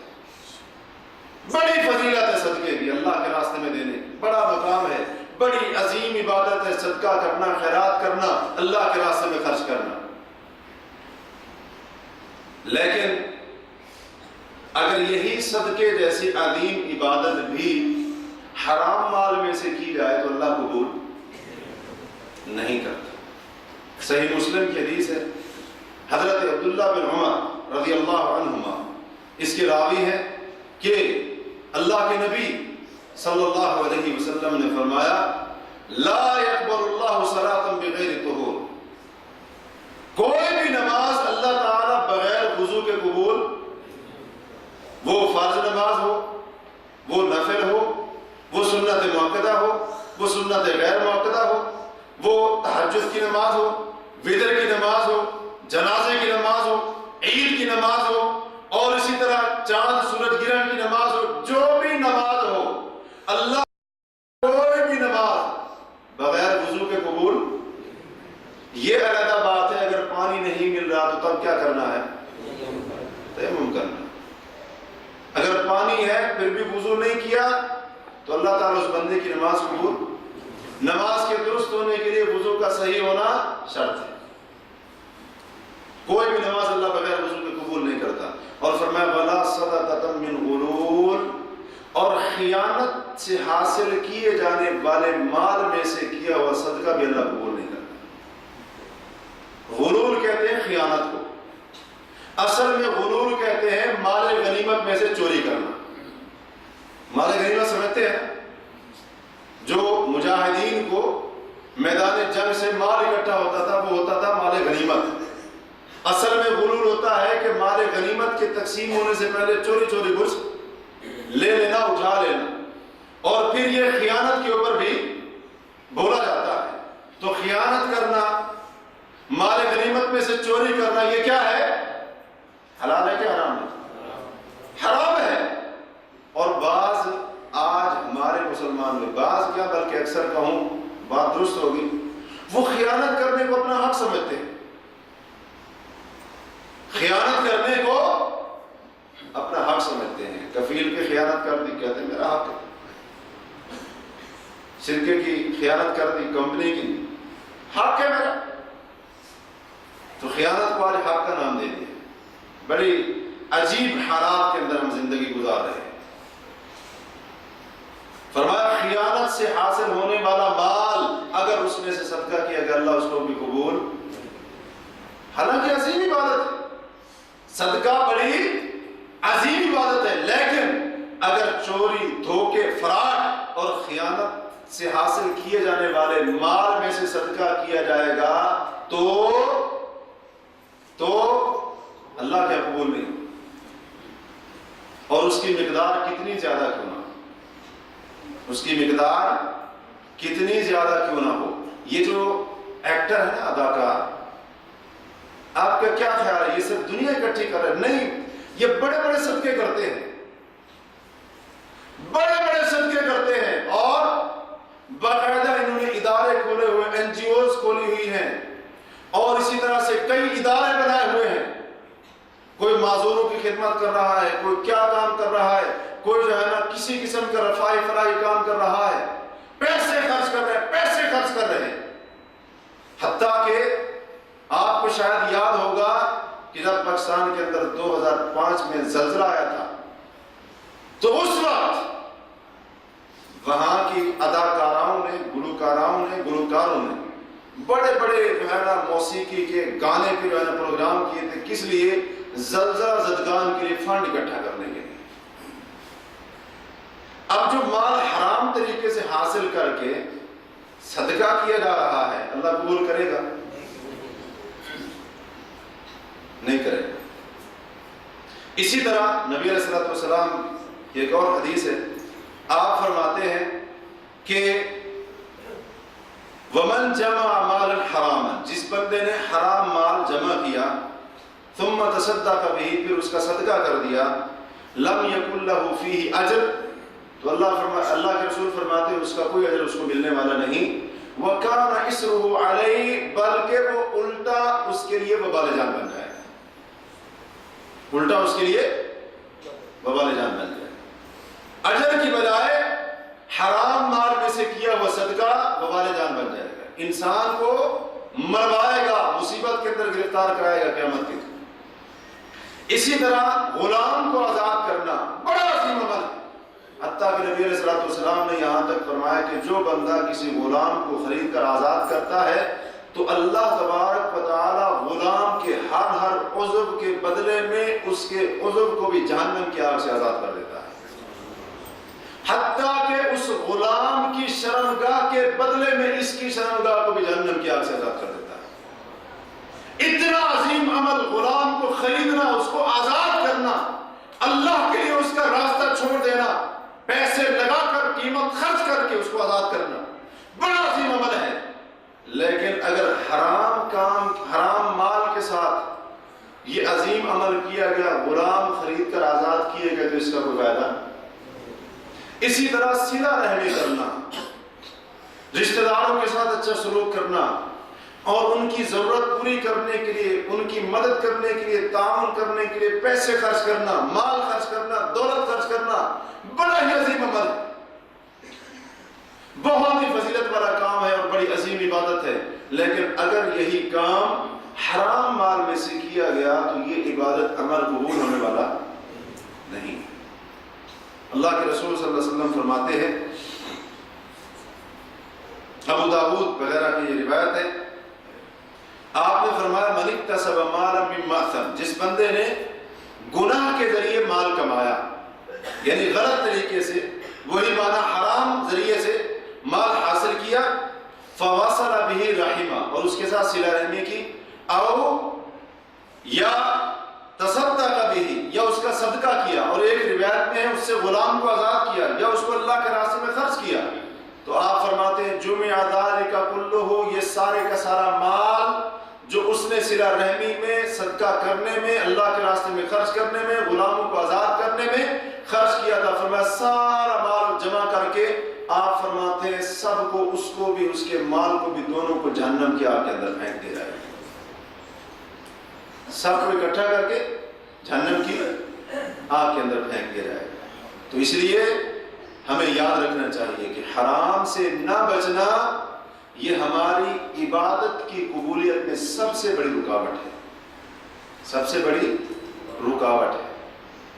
Speaker 2: بڑی فضیلت ہے صدقے کی، اللہ کے راستے میں دینے کی بڑا مقام ہے، بڑی عظیم عبادت ہے صدقہ کرنا، خیرات کرنا، اللہ کے راستے میں خرچ کرنا۔ لیکن اگر یہی صدقے جیسی عظیم عبادت بھی حرام مال میں سے کی جائے تو اللہ قبول نہیں کرتا۔ صحیح مسلم کی حدیث ہے، حضرت عبداللہ بن عمر رضی اللہ عنہما اس کے راوی ہیں کہ اللہ کے نبی صلی اللہ علیہ وسلم نے فرمایا لا يقبل اللہ صلاۃ بغیر طہور، کوئی بھی نماز اللہ تعالیٰ بغیر وضو کے قبول، وہ فرض نماز ہو، وہ نفل ہو، وہ سنت مؤکدہ ہو، وہ سنت غیر مؤکدہ ہو، وہ تہجد کی نماز ہو، وتر کی نماز ہو، جنازے کی نماز ہو، عید کی نماز ہو، اور اسی طرح چاند سورج گرہن کی نماز ہو، جو بھی نماز ہو، اللہ کوئی بھی نماز بغیر وضو کے قبول۔ یہ علیحدہ بات ہے، اگر پانی نہیں مل رہا تو تب کیا کرنا ہے، تیمم کرنا۔ اگر پانی ہے پھر بھی وضو نہیں کیا تو اللہ تعالیٰ اس بندے کی نماز قبول۔ نماز کے درست ہونے کے لیے وضو کا صحیح ہونا شرط ہے، کوئی بھی نماز اللہ بغیر وضو کے قبول نہیں کرتا۔ اور فرمایا وَلَا صَدَقَةً مِّن غُلُولٍ، اور خیانت سے حاصل کیے جانے والے مال میں سے کیا ہوا صدقہ بھی اللہ قبول نہیں کرتا۔ غلول کہتے ہیں خیانت کو، اصل میں غلول کہتے ہیں مال غنیمت میں سے چوری کرنا. مال غنیمت سمجھتے ہیں؟ جو مجاہدین کو میدان جنگ سے مال اکٹھا ہوتا تھا وہ ہوتا تھا مال غنیمت. اصل میں غلول ہوتا ہے کہ مال غنیمت کے تقسیم ہونے سے پہلے چوری چوری کچھ لے لینا، اٹھا لینا، اور پھر یہ خیانت کے اوپر بھی بولا جاتا ہے. تو خیانت کرنا، مال غنیمت میں سے چوری کرنا، یہ کیا ہے؟ حلال ہے کہ حرام ہے؟ حرام ہے. اور بعض آج ہمارے مسلمان میں، بعض کیا بلکہ اکثر کہوں، بات درست ہوگی، وہ خیانت کرنے کو اپنا حق سمجھتے ہیں. خیانت کرنے کو اپنا حق سمجھتے ہیں. کفیل کی خیانت کر دی، کہتے ہیں میرا حق ہے. شرکے کی خیانت کر دی، کمپنی کی، حق ہے میرا. تو خیانت کو آج حق کا نام دے دیا. بڑی عجیب حالات کے اندر ہم زندگی گزار رہے ہیں. فرمایا خیانت سے حاصل ہونے والا مال اگر اس میں سے صدقہ کیا گیا اللہ اس کو بھی قبول. حالانکہ عظیم عبادت ہے، صدقہ بڑی عظیم عبادت ہے، لیکن اگر چوری، دھوکے، فراڈ اور خیانت سے حاصل کیے جانے والے مال میں سے صدقہ کیا جائے گا تو اللہ کے قبول نہیں. اور اس کی مقدار کتنی زیادہ کیوں نہ ہو، اس کی مقدار کتنی زیادہ کیوں نہ ہو. یہ جو ایکٹر ہے نا، اداکار، آپ کا کیا خیال ہے؟ یہ صرف دنیا اکٹھی کر رہے؟ نہیں، یہ بڑے بڑے صدقے کرتے ہیں، بڑے بڑے صدقے کرتے ہیں، اور باقاعدہ انہوں نے ادارے کھولے ہوئے، این جی اوز کھولی ہوئی ہیں، اور اسی طرح سے کئی ادارے بنائے ہوئے ہیں. کوئی معذوروں کی خدمت کر رہا ہے، کوئی کیا کام کر رہا ہے، کوئی جو ہے نا کسی قسم کا رفاہی فلاحی کام کر رہا ہے. پیسے خرچ کر رہے ہیں، پیسے خرچ کر رہے ہیں. حتیٰ کہ آپ کو شاید یاد ہوگا کہ جب پاکستان کے اندر 2005 میں زلزلہ آیا تھا تو اس وقت وہاں کی اداکاراؤں نے، گلوکاروں نے بڑے بڑے جو ہے نا موسیقی کے گانے کے جو ہے نا پروگرام کیے تھے. کس لیے؟ زلزلہ زدگان کے لیے فنڈ اکٹھا کرنے کے لیے. اب جو مال حرام طریقے سے حاصل کر کے صدقہ کیا جا رہا ہے، اللہ قبول کرے گا؟ نہیں کرے گا. اسی طرح نبی علیہ الصلوۃ والسلام کی ایک اور حدیث ہے، آپ فرماتے ہیں کہ ومن جمع مالا حراما، جس بندے نے حرام مال جمع کیا، ثم تصدق به، پھر اس کا صدقہ کر دیا، لم یکن له فیہ اجر، تو اللہ کے رسول فرماتے ہیں اس کا کوئی اجر اس کو ملنے والا نہیں. وَكَانَ إِسْرُهُ عَلَيْهِ، بلکہ وہ الٹا اس کے لیے وبال جان بن جائے، الٹا اس کے لیے وبال جان بن جائے. اجر کی بجائے حرام مال میں سے کیا ہوا صدقہ وبال جان بن جائے گا. انسان کو مروائے گا، مصیبت کے اندر گرفتار کرائے گا قیامت کے دن. اسی طرح غلام کو آزاد کرنا بڑا عظیم عمل ہے. حتیٰ کہ نبی علیہ الصلوۃ والسلام نے یہاں تک فرمایا کہ جو بندہ کسی غلام کو خرید کر آزاد کرتا ہے تو اللہ تبارک و تعالی غلام کے ہر عضو کے بدلے میں اس کے عضو کو بھی جہنم کی آگ سے آزاد کر دیتا ہے. حتیٰ کہ اس غلام کی شرمگاہ کے بدلے میں اس کی شرمگاہ کو بھی جہنم کی آگ سے آزاد کر دیتا ہے. اتنا عظیم عمل، غلام کو خریدنا، اس کو آزاد کرنا، اللہ کے لیے اس کا راستہ چھوڑ دینا، پیسے لگا کر، قیمت خرچ کر کے اس کو آزاد کرنا، بڑا عظیم عمل ہے. لیکن اگر حرام مال کے ساتھ یہ عظیم عمل کیا گیا، غلام خرید کر آزاد کیے گئے، تو اس کا کوئی فائدہ. اسی طرح صلہ رحمی کرنا، رشتہ داروں کے ساتھ اچھا سلوک کرنا، اور ان کی ضرورت پوری کرنے کے لیے، ان کی مدد کرنے کے لیے، تعاون کرنے کے لیے پیسے خرچ کرنا، مال خرچ کرنا، دولت خرچ کرنا، بڑا ہی عظیم عمل ہے، بہت ہی فضیلت والا کام ہے اور بڑی عظیم عبادت ہے. لیکن اگر یہی کام حرام مال میں سے کیا گیا تو یہ عبادت عمل قبول ہونے والا نہیں. اللہ کے رسول صلی اللہ علیہ وسلم فرماتے ہیں، ابو داؤد وغیرہ کی یہ روایت ہے، آپ نے فرمایا من اکتسب مالا من مأثم، جس بندے نے گناہ کے ذریعے مال کمایا، یعنی غلط طریقے سے، وہی معنی حرام ذریعے سے مال حاصل کیا، فوصل به رحمہ، اور اس کے ساتھ صلہ رحمی کی، او یا تصدق به، یا اس کا صدقہ کیا، اور ایک روایت میں ہے اس سے غلام کو آزاد کیا، یا اس کو اللہ کے راستے میں خرچ کیا، تو آپ فرماتے ہیں جمع ذالک کلہ، یہ سارے کا سارا مال جو اس نے صلہ رحمی میں، صدقہ کرنے میں، اللہ کے راستے میں خرچ کرنے میں، غلاموں کو آزاد کرنے میں خرچ کیا تھا، فرمایا سارا مال جمع کر کے آپ فرماتے ہیں سب کو، اس کو بھی اس کے مال کو بھی، دونوں کو جہنم کی آگ کے اندر پھینک دے جائے گا، سب کو اکٹھا کر کے جہنم کی آگ کے اندر پھینک دیا جائے گا۔ تو اس لیے ہمیں یاد رکھنا چاہیے کہ حرام سے نہ بچنا یہ ہماری عبادت کی قبولیت میں سب سے بڑی رکاوٹ ہے، سب سے بڑی رکاوٹ ہے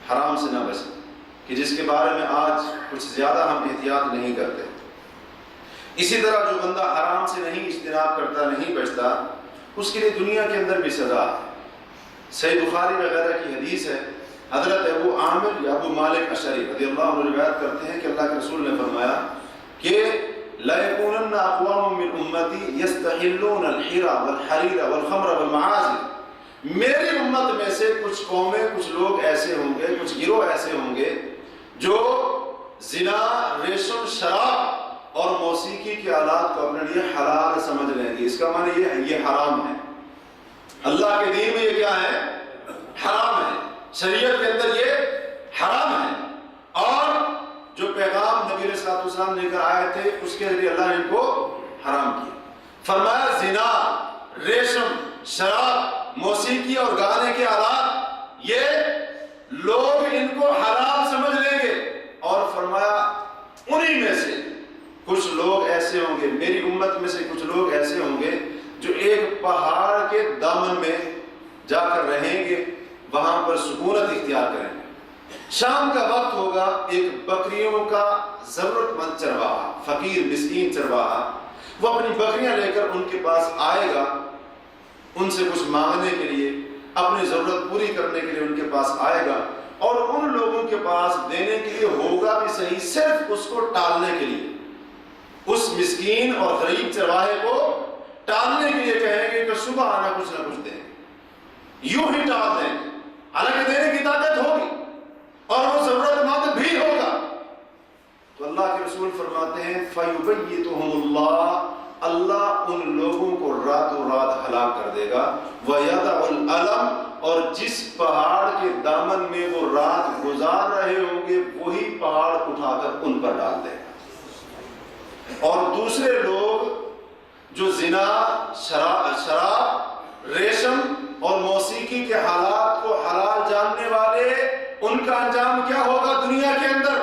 Speaker 2: حرام سے نہ بچنا، کہ جس کے بارے میں آج کچھ زیادہ ہم احتیاط نہیں کرتے۔ اسی طرح جو بندہ حرام سے نہیں اجتناب کرتا، نہیں بچتا، اس کے لیے دنیا کے اندر بھی سزا ہے۔ صحیح بخاری وغیرہ کی حدیث ہے، حضرت ابو عامر یا ابو مالک اشعری رضی اللہ عنہ روایت کرتے ہیں کہ اللہ کے رسول نے فرمایا کہ لا يكونن اقوام من امتی يستحلون الحر والحریر والخمر والمعازف، میری امت میں سے کچھ قومیں، کچھ لوگ ایسے ہوں گے، کچھ گروہ ایسے ہوں گے جو زنا، ریشم، شراب اور موسیقی کے آلات کو اپنے لیے حلال سمجھ لیں گے۔ اس کا معنی یہ حرام ہے، اللہ کے دین میں یہ کیا ہے؟ حرام ہے، شریعت کے اندر یہ حرام ہے، اور جو پیغام نبی علیہ الصلوۃ والسلام لے کر آئے تھے اس کے ذریعے اللہ نے ان کو حرام کیا۔ فرمایا زنا، ریشم، شراب، موسیقی اور گانے کے آلات، یہ لوگ ان کو حرام سمجھ لیں گے، اور فرمایا انہی میں سے کچھ لوگ ایسے ہوں گے، میری امت میں سے کچھ لوگ ایسے ہوں گے جو ایک پہاڑ کے دامن میں جا کر رہیں گے، وہاں پر سکونت اختیار کریں گے۔ شام کا وقت ہوگا، ایک بکریوں کا ضرورت مند چرواہا، فقیر مسکین چرواہا، وہ اپنی بکریاں لے کر ان کے پاس آئے گا، ان سے کچھ مانگنے کے لیے، اپنی ضرورت پوری کرنے کے لیے ان کے پاس آئے گا، اور ان لوگوں کے پاس دینے کے لیے ہوگا بھی صحیح، صرف اس کو ٹالنے کے لیے، اس مسکین اور غریب چرواہے کو ٹالنے کے لیے کہیں گے کہ صبح آنا، کچھ نہ کچھ دیں گے، یوں ہی ٹال دیں گے، حالانکہ دینے کی طاقت ہوگی اور وہ ضرورت مند بھی ہوگا۔ تو اللہ کے رسول فرماتے ہیں فَيُبَيِّتُهُمُ اللَّهُ، اللہ ان لوگوں کو راتوں رات ہلاک کر دے گا، وَيَدَعُ الْأَلَمْ، اور جس پہاڑ کے دامن میں وہ رات گزار رہے ہوں گے وہی پہاڑ اٹھا کر ان پر ڈال دے گا، اور دوسرے لوگ جو زنا، شراب، ریشم اور موسیقی کے حالات کو حلال جاننے والے، ان کا انجام کیا ہوگا دنیا کے اندر؟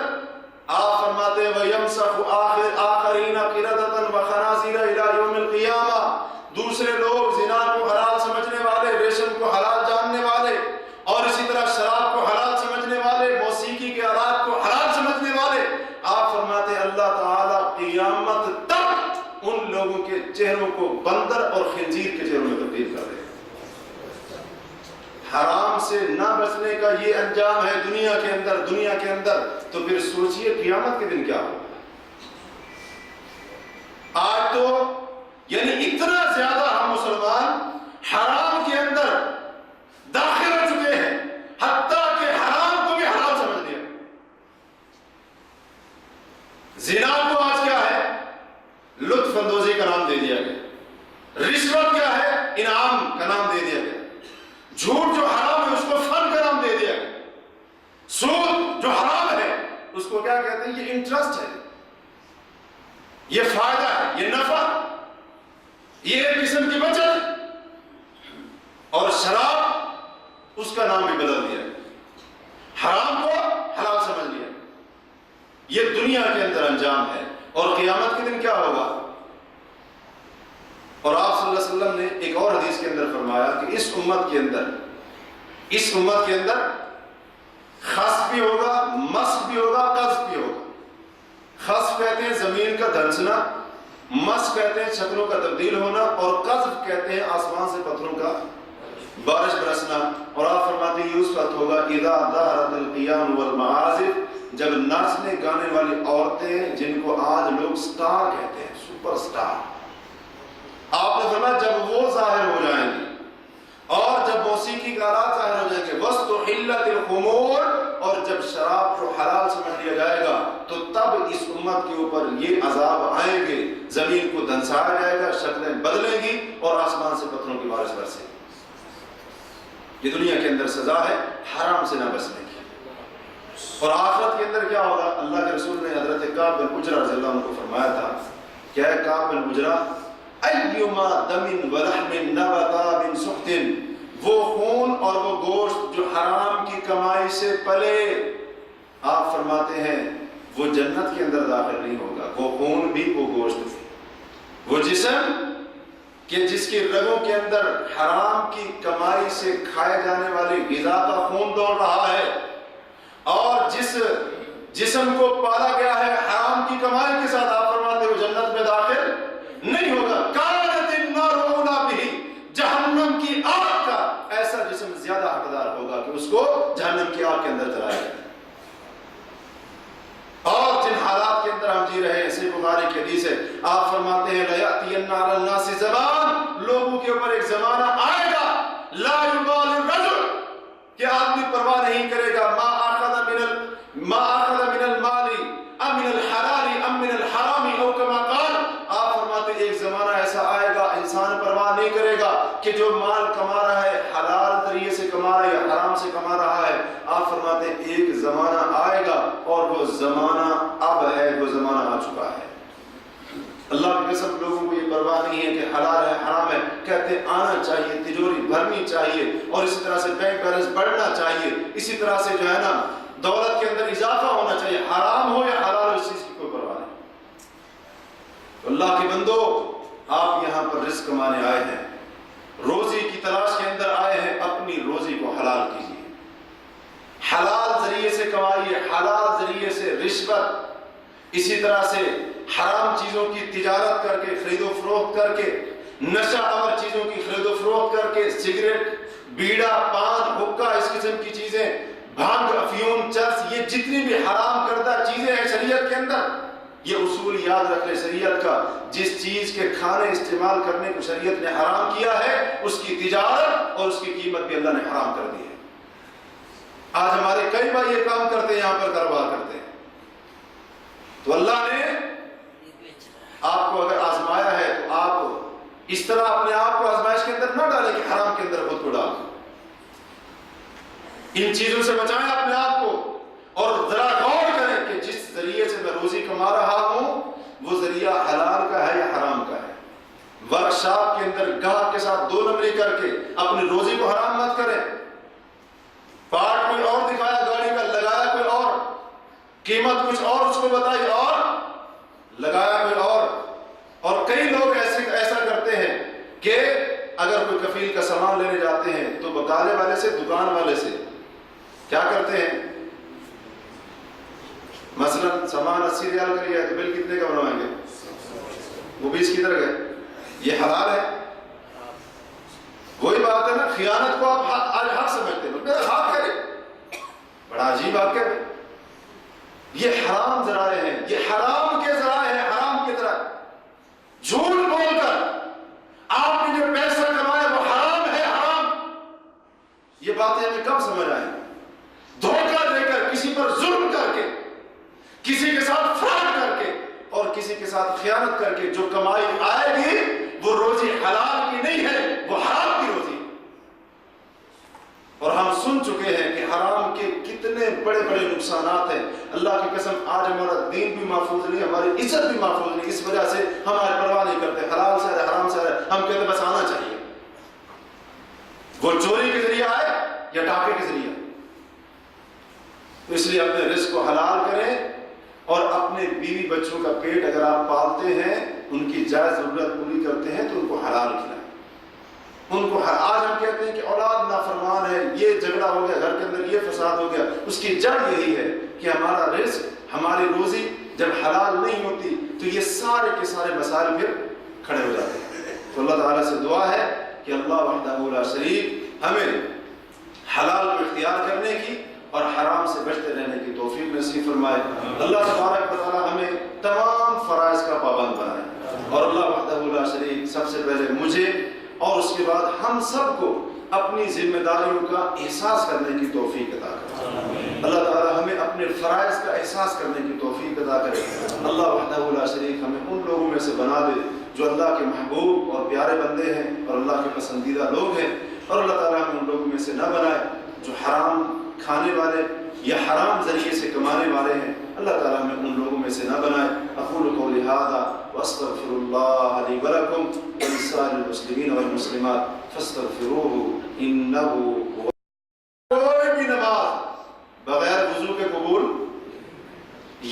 Speaker 2: آپ فرماتے ہیں وَيَمْسَخُ آخَرِينَ قِرَدَةً وَخَنَازِيرَ إِلَى يَوْمِ الْقِيَامَةِ، دوسرے لوگ زنا کو حلال سمجھنے والے، ریشم کو حلال جاننے والے، اور اسی طرح شراب کو حلال سمجھنے والے، موسیقی کے آلات کو حلال سمجھنے والے، آپ فرماتے ہیں اللہ تعالیٰ قیامت تک ان لوگوں کے چہروں کو بندر اور خنزیر کے چہروں میں تبدیل کر دے گا۔ حرام سے نہ بچنے کا یہ انجام ہے دنیا کے اندر، تو پھر سوچئے قیامت کے دن کیا ہوگا۔ آج تو یعنی اتنا زیادہ ہم مسلمان حرام کے اندر داخل ہو چکے ہیں، حتیٰ کہ حرام کو بھی حلال سمجھ لیا۔ زنا کو آج کیا ہے؟ لطف اندوزی کا نام دے دیا گیا، رشوت کیا ہے؟ انعام کا نام دے دیا گیا، جھوٹ جو حرام ہے اس کو فن کا نام دے دیا گیا، سود جو حرام ہے اس کو کیا کہتے ہیں؟ یہ انٹرسٹ ہے، یہ فائدہ ہے، یہ نفع، یہ ایک قسم کی بچت، اور شراب اس کا نام بھی بدل دیا، حرام کو حلال سمجھ لیا۔ یہ دنیا کے اندر انجام ہے، اور قیامت کے دن کیا ہوگا؟ اور آپ صلی اللہ علیہ وسلم نے ایک اور حدیث کے اندر فرمایا کہ اس امت کے اندر خسف بھی ہوگا، مسخ بھی ہوگا، قذف بھی ہوگا۔ خسف کہتے ہیں زمین کا دھنسنا، مس کہتے ہیں شکلوں کا تبدیل ہونا، اور قذف کہتے ہیں آسمان سے پتھروں کا بارش برسنا. اور آپ فرماتے ہیں یہ اس وقت ہوگا اذا ظہرت القیام والمعازف، جب ناچنے گانے والی عورتیں جن کو آج لوگ سٹار کہتے ہیں، سپر سٹار، آپ نے فرمایا جب وہ ظاہر ہو جائیں گی اور جب موسیقی کا آلات ظاہر ہو جائیں گے، وَاسْتُحِلَّتِ الْخُمُورُ، اور جب شراب کو حلال سمجھ لیا جائے گا تو تب اس امت کے اوپر یہ عذاب آئیں گے، زمین کو دھنسایا جائے گا، شکلیں بدلیں گی اور آسمان سے پتھروں کی بارش برسے گی. یہ دنیا کے اندر سزا ہے حرام سے نہ بچنے کی. اور آخرت کے اندر کیا ہوگا؟ اللہ کے رسول نے حضرت کعب بن عجرہ رضی اللہ عنہ کو فرمایا تھا کہ اے کعب بن عجرہ، ایما دم ولحم نبتا من سخط، وہ خون اور وہ گوشت جو حرام کی کمائی سے پلے، آپ فرماتے ہیں وہ جنت کے اندر داخل نہیں ہوگا. وہ خون بھی، وہ گوشت بھی، وہ جسم کہ جس کی رگوں کے اندر حرام کی کمائی سے کھائے جانے والی غذا کا خون دوڑ رہا ہے، اور جس جسم کو پالا گیا ہے حرام کی کمائی کے ساتھ، آپ فرماتے ہیں وہ جنت میں داخل نہیں ہوگا. کانت النار اولی بہ، جہنم کی آگ کا ایسا جسم زیادہ حقدار ہوگا کہ اس کو جہنم کی آگ کے اندر جلایا جائے. اور جن حالات کے اندر ہم جی رہے ہیں، صحیح بخاری کی حدیث ہے، آپ فرماتے ہیں لَيَأْتِيَنَّ عَلَى النَّاسِ زَمَانٌ، لوگوں کے اوپر ایک زمانہ آئے گا، لَا يُبَالِ الرَّجُلُ، کہ آدمی پرواہ نہیں کرے گا، مَا أَخَذَ مِنَ الْمَالِ أَمْ مِنَ الْحَلَالِ أَمْ مِنَ الْحَرَامِ أَوْ كَمَا قَالَ. آپ فرماتے ہیں ایک زمانہ ایسا آئے گا انسان پرواہ نہیں کرے گا کہ جو مال کما رہا ہے حلال ذریعے سے کما رہا ہے یا حرام سے کما رہا ہے. آپ فرماتے ہیں ایک زمانہ آئے گا اور وہ زمانہ اب ہے، وہ زمانہ آ چکا ہے. اللہ کی قسم لوگوں کو یہ پرواہ نہیں ہے کہ حلال ہے حرام ہے، کہتے ہیں آنا چاہیے، تجوری بھرنی چاہیے، اور اسی طرح سے بینک بیلنس بڑھنا چاہیے، اسی طرح سے جو ہے نا دولت کے اندر اضافہ ہونا چاہیے، حرام ہو یا حلال ہو اس چیز کی کوئی پرواہ نہیں. اللہ کے بندو، آپ یہاں پر رزق کمانے آئے ہیں، روزی کی تلاش کے اندر آئے ہیں، اپنی روزی کو حلال کیجیے، حلال ذریعے سے کمائیے، حلال ذریعے سے رشوت، اسی طرح سے حرام چیزوں کی تجارت کر کے، خرید و فروخت کر کے، نشہ آور چیزوں کی خرید و فروخت کر کے، سگریٹ، بیڑا، پان، حقہ، اس قسم کی چیزیں، بھانگ، افیون، چرس، یہ جتنی بھی حرام کردہ چیزیں ہیں شریعت کے اندر، یہ اصول یاد رکھ لیں شریعت کا. جس چیز کے کھانے استعمال کرنے کو شریعت نے حرام کیا ہے، اس کی تجارت اور اس کی قیمت بھی اللہ نے حرام کر دی ہے. آج ہمارے کئی بھائی یہ کام کرتے ہیں، یہاں پر کاروبار کرتے ہیں. تو اللہ نے آپ کو اگر آزمایا ہے تو آپ اس طرح اپنے آپ کو آزمائش کے اندر نہ ڈالیں کہ حرام کے اندر خود کو ڈال دیں. ان چیزوں سے بچائیں اپنے آپ کو، اور ذرا غور کریں کہ جس ذریعے سے میں روزی کما رہا ہوں وہ ذریعہ حلال کا ہے یا حرام کا ہے. ورکشاپ کے اندر گاہک کے ساتھ دو نمبری کر کے اپنی روزی کو حرام مت کریں. پارٹ کوئی اور دکھایا گاڑی کا، لگایا کوئی اور، قیمت کچھ اور اس کو بتائی اور لگایا کوئی اور. اور کئی لوگ ایسا کرتے ہیں کہ اگر کوئی کفیل کا سامان لینے جاتے ہیں تو بکالے والے سے، دکان والے سے کیا کرتے ہیں، مثلا سامان 80 ریال کا لیا ہے تو بل کتنے کا بنوائیں گے؟ وہ 20 کی طرح گئے. یہ حلال ہے. وہی بات ہے نا، خیانت کو آپ آج حق سمجھتے ہیں، میرا حق کرے، بڑا عجیب واقعہ ہے. یہ حرام ذرائع ہیں، یہ حرام کے ذرائع ہیں، حرام کی طرح جھوٹ بول کر آپ نے جو پیسہ کمایا وہ حرام ہے، حرام. یہ باتیں ہمیں کب سمجھ آئیں؟ دھوکہ دے کر، کسی پر ظلم کر کے، کسی کے ساتھ فراڈ کر کے، اور کسی کے ساتھ خیانت کر کے جو کمائی آئے گی وہ روزی حلال کی نہیں ہے، وہ حرام کی روزی. اور ہم سن چکے ہیں کہ حرام کے کتنے بڑے بڑے نقصانات ہیں. اللہ کی قسم آج ہمارا دین بھی محفوظ نہیں، ہماری عزت بھی محفوظ نہیں. اس وجہ سے ہم آج پرواہ نہیں کرتے، حلال سے ہے حرام سے ہے، ہم کہتے بس آنا چاہیے. وہ چوری کے ذریعے آئے یا ڈاکے کے ذریعے. تو اس لیے اپنے رزق کو حلال کریں، اور اپنے بیوی بچوں کا پیٹ اگر آپ پالتے ہیں، ان کی جائز ضرورت پوری کرتے ہیں تو ان کو حلال کھلائیں. ان کو آج ہم کہتے ہیں کہ اولاد نافرمان ہے، یہ جھگڑا ہو گیا گھر کے اندر، یہ فساد ہو گیا. اس کی جڑ یہی ہے کہ ہمارا رزق، ہماری روزی جب حلال نہیں ہوتی تو یہ سارے کے سارے مسائل پھر کھڑے ہو جاتے ہیں. تو اللہ تعالیٰ سے دعا ہے کہ اللہ وحدہ لا شریک ہمیں حلال کو اختیار کرنے کی اور حرام سے بچتے رہنے کی توفیق نصیب فرمائے. اللہ تبارک و تعالیٰ ہمیں تمام فرائض کا پابند بنائے اور اللہ وحدہ لا شریک سب سے پہلے مجھے اور اس کے بعد ہم سب کو اپنی ذمہ داریوں کا احساس کرنے کی توفیق عطا کرے. اللہ تعالیٰ ہمیں اپنے فرائض کا احساس کرنے کی توفیق عطا کرے. اللہ وحدہ لا شریک ہمیں ان لوگوں میں سے بنا دے جو اللہ کے محبوب اور پیارے بندے ہیں اور اللہ کے پسندیدہ لوگ ہیں, اور اللہ تعالیٰ ہمیں ان لوگوں میں سے نہ بنائے جو حرام کھانے والے یا حرام ذریعے سے کمانے والے ہیں. اللہ تعالیٰ ہمیں ان لوگوں میں سے نہ بنائے. اقول قولی ھذا واستغفر اللہ لی ولکم ولسائر المسلمین والمسلمات فاستغفروہ انہ هو. کوئی بھی نماز بغیر وضو کے قبول,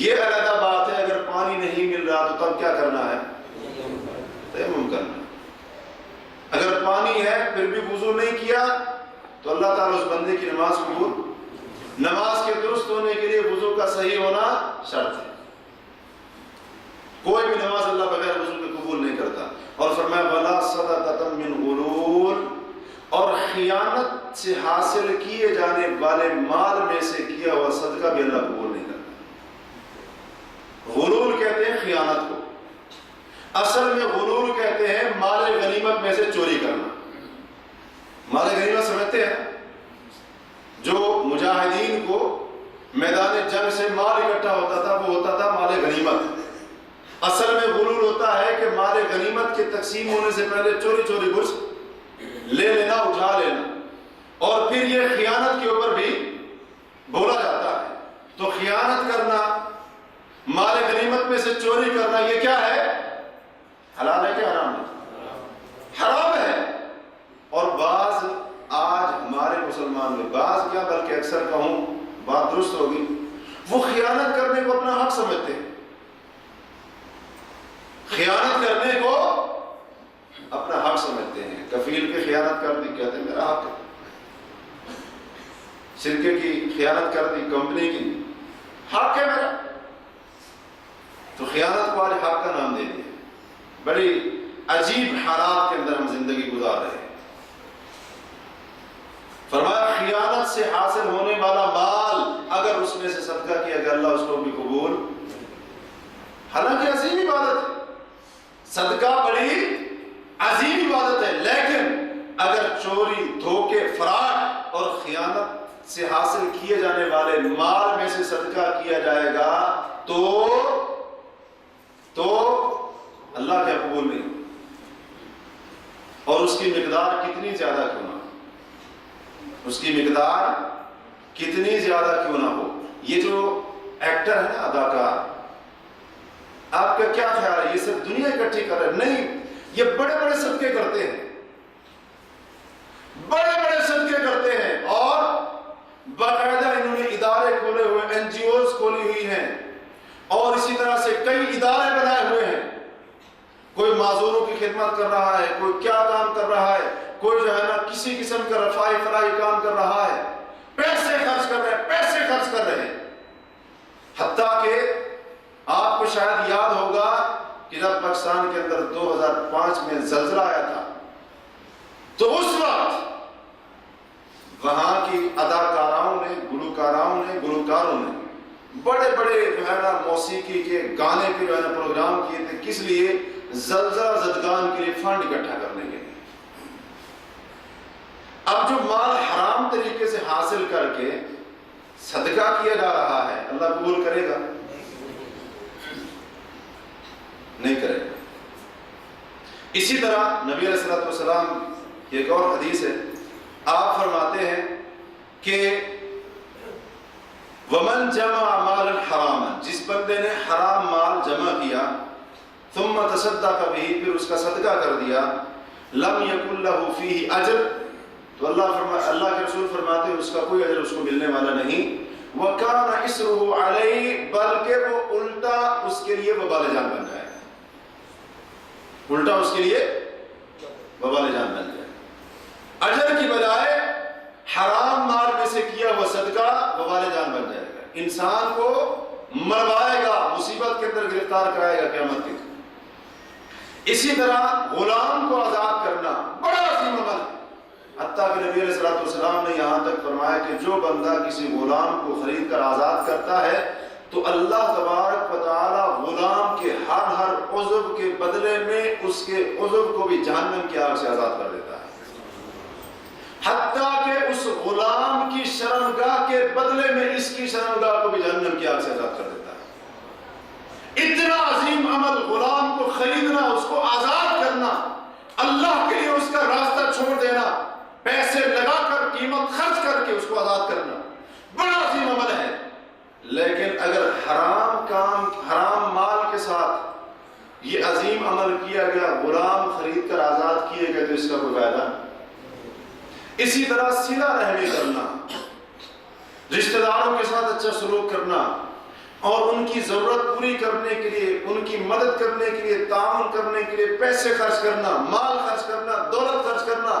Speaker 2: یہ علیحدہ بات ہے. اگر پانی نہیں مل رہا تو تب کیا کرنا ہے؟ تیمم کرنا. اگر پانی ہے پھر بھی وضو نہیں کیا تو اللہ تعالیٰ اس بندے کی نماز قبول. نماز کے درست ہونے کے لیے وضو کا صحیح ہونا شرط ہے. کوئی بھی نماز اللہ بغیر وضو کے قبول نہیں کرتا. اور فرمایا وَلَا صَدَقَةً مِّن غُلُولٍ, اور خیانت سے حاصل کیے جانے والے مال میں سے کیا ہوا صدقہ بھی اللہ قبول نہیں کرتا. غلول کہتے ہیں خیانت کو. اصل میں غلول کہتے ہیں مال غنیمت میں سے چوری کرنا. مال غنیمت سمجھتے ہیں؟ جو مجاہدین کو میدان جنگ سے مال اکٹھا ہوتا تھا وہ ہوتا تھا مال غنیمت. اصل میں غلول ہوتا ہے کہ مال غنیمت کے تقسیم ہونے سے پہلے چوری چوری کچھ لے لینا, اٹھا لینا, اور پھر یہ خیانت کے اوپر بھی بولا جاتا ہے. تو خیانت کرنا, مال غنیمت میں سے چوری کرنا, یہ کیا ہے؟ حلال ہے کہ حرام ہے؟ حرام ہے. اور بعض آج ہمارے مسلمان میں, بعض کیا بلکہ اکثر کہوں, بات درست ہوگی, وہ خیانت کرنے کو اپنا حق سمجھتے ہیں. خیانت کرنے کو اپنا حق سمجھتے ہیں. کفیل کی خیانت کر دی کہتے ہیں میرا حق ہے. شرکے کی خیانت کر دی کمپنی کی, حق ہے میرا. تو خیانت کو آج حق کا نام دے دیا. بڑی عجیب حالات کے اندر ہم زندگی گزار رہے ہیں. فرمایا خیانت سے حاصل ہونے والا مال اگر اس میں سے صدقہ کیا گیا اللہ اس کو بھی قبول. حالانکہ عظیم عبادت ہے, صدقہ بڑی عظیم عبادت ہے, لیکن اگر چوری, دھوکے, فراڈ اور خیانت سے حاصل کیے جانے والے مال میں سے صدقہ کیا جائے گا تو اللہ کیا قبول نہیں. اور اس کی مقدار کتنی زیادہ کیوں نہ ہو, اس کی مقدار کتنی زیادہ کیوں نہ ہو. یہ جو ایکٹر ہے نا, اداکار, آپ کا کیا خیال ہے یہ سب دنیا اکٹھی کر رہے؟ نہیں, یہ بڑے بڑے صدقے کرتے ہیں, بڑے بڑے صدقے کرتے ہیں, اور باقاعدہ انہوں نے ادارے کھولے ہوئے, این جی اوز کھولی ہوئی ہیں, اور اسی طرح سے کئی ادارے بنائے ہوئے ہیں. کوئی معذوروں کی خدمت کر رہا ہے, کوئی کیا کام کر رہا ہے, کوئی جو ہے نا کسی قسم کا رفاہی فلاحی کام کر رہا ہے. پیسے خرچ کر رہے ہیں, پیسے خرچ کر رہے ہیں. حتیٰ کہ آپ کو شاید یاد ہوگا کہ جب پاکستان کے اندر 2005 میں زلزلہ آیا تھا تو اس وقت وہاں کی اداکاراؤں نے, گلوکاروں نے بڑے بڑے جو ہے نا موسیقی کے گانے کے جو ہے نا پروگرام کیے تھے. کس لیے؟ زلزلہ زدگان کے لیے فنڈ اکٹھا کرنے کے لیے. اب جو مال حرام طریقے سے حاصل کر کے صدقہ کیا جا رہا ہے, اللہ قبول کرے گا؟ نہیں کرے گا. اسی طرح نبی علیہ الصلوۃ والسلام کی ایک اور حدیث ہے, آپ فرماتے ہیں کہ ومن جمع مالا حراما, جس بندے نے حرام مال جمع کیا, ثم تصدق به, پھر اس کا صدقہ کر دیا, لم یکن له فیہ اجر, تو اللہ کے رسول فرماتے ہیں اس کا کوئی اجر اس کو ملنے والا نہیں. وکان اسرہ علیہ, بلکہ وہ الٹا اس کے لیے وبال جان بن جائے, الٹا اس کے لیے وبال جان بن جائے. اجر کی بجائے حرام مال میں سے کیا ہوا صدقہ وبال جان بن جائے گا, انسان کو مروائے گا, مصیبت کے گرفتار کرائے گا قیامت کے دن۔ اسی طرح غلام کو آزاد کرنا بڑا عظیم عمل ہے، حتیٰ کہ نبی علیہ الصلوۃ والسلام نے یہاں تک فرمایا کہ جو بندہ کسی غلام کو خرید کر آزاد کرتا ہے تو اللہ تبارک و تعالی غلام کے ہر عضو کے بدلے میں اس کے عضو کو بھی جہنم کی آگ سے آزاد کر دیتا ہے، حتیٰ کہ اس غلام کی شرمگاہ کے بدلے میں اس کی شرمگاہ کو بھی جہنم کی آگ سے آزاد کر دیتا ہے۔ اتنا عظیم عمل، غلام کو خریدنا، اس کو آزاد کرنا، اللہ کے لیے اس کا راستہ چھوڑ دینا، پیسے لگا کر قیمت خرچ کر کے اس کو آزاد کرنا بڑا عظیم عمل ہے۔ لیکن اگر حرام مال کے ساتھ یہ عظیم عمل کیا گیا، غلام خرید کر آزاد کیے گئے، تو اس کا کوئی فائدہ نہیں۔ اسی طرح صلہ رحمی کرنا، رشتہ داروں کے ساتھ اچھا سلوک کرنا اور ان کی ضرورت پوری کرنے کے لیے، ان کی مدد کرنے کے لیے، تعاون کرنے کے لیے پیسے خرچ کرنا، مال خرچ کرنا، دولت خرچ کرنا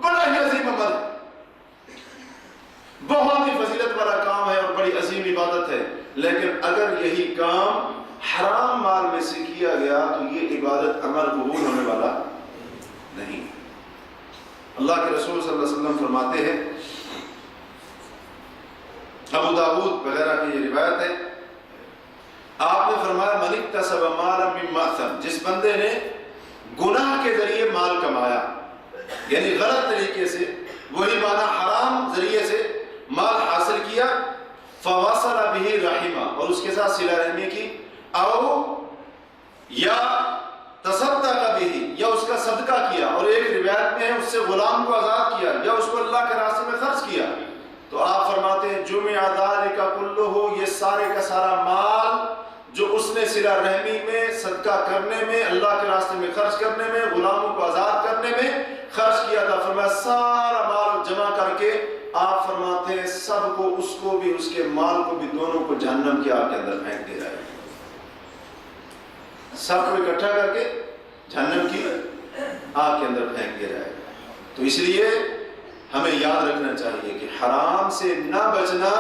Speaker 2: بڑا ہی عظیم عمل ہے، بہت ہی فضیلت والا کام ہے اور بڑی عظیم عبادت ہے۔ لیکن اگر یہی کام حرام مال میں سے کیا گیا تو یہ عبادت عمل قبول ہونے والا نہیں۔ اللہ کے رسول صلی اللہ علیہ وسلم فرماتے ہیں، ابو داؤد وغیرہ کی یہ روایت ہے، آپ نے فرمایا من اکتسب مالا من مأثم، جس بندے نے گناہ کے ذریعے مال کمایا، یعنی غلط طریقے سے، وہی معنی حرام ذریعے سے مال حاصل کیا، فوصل به رحمہ، اور اس کے ساتھ صلہ رحمی کی، او یا تصدق به، یا اس کا صدقہ کیا، اور ایک روایت میں ہے اس سے غلام کو آزاد کیا، یا اس کو اللہ کے راستے میں خرچ کیا، تو آپ فرماتے ہیں جمع ذلک کلہ، یہ سارے کا سارا مال جو اس نے صلہ رحمی میں، صدقہ کرنے میں، اللہ کے راستے میں خرچ کرنے میں، غلاموں کو آزاد کرنے میں خرچ کیا تھا، فرمایا سارا مال جمع کر کے آپ فرماتے ہیں سب کو، اس کو بھی اس کے مال کو بھی، دونوں کو جہنم کی آگ کے اندر پھینک دیا جائے، سب کو اکٹھا کر کے جہنم کی آگ کے اندر پھینک دیا جائے۔ تو اس لیے ہمیں یاد رکھنا چاہیے کہ حرام سے نہ بچنا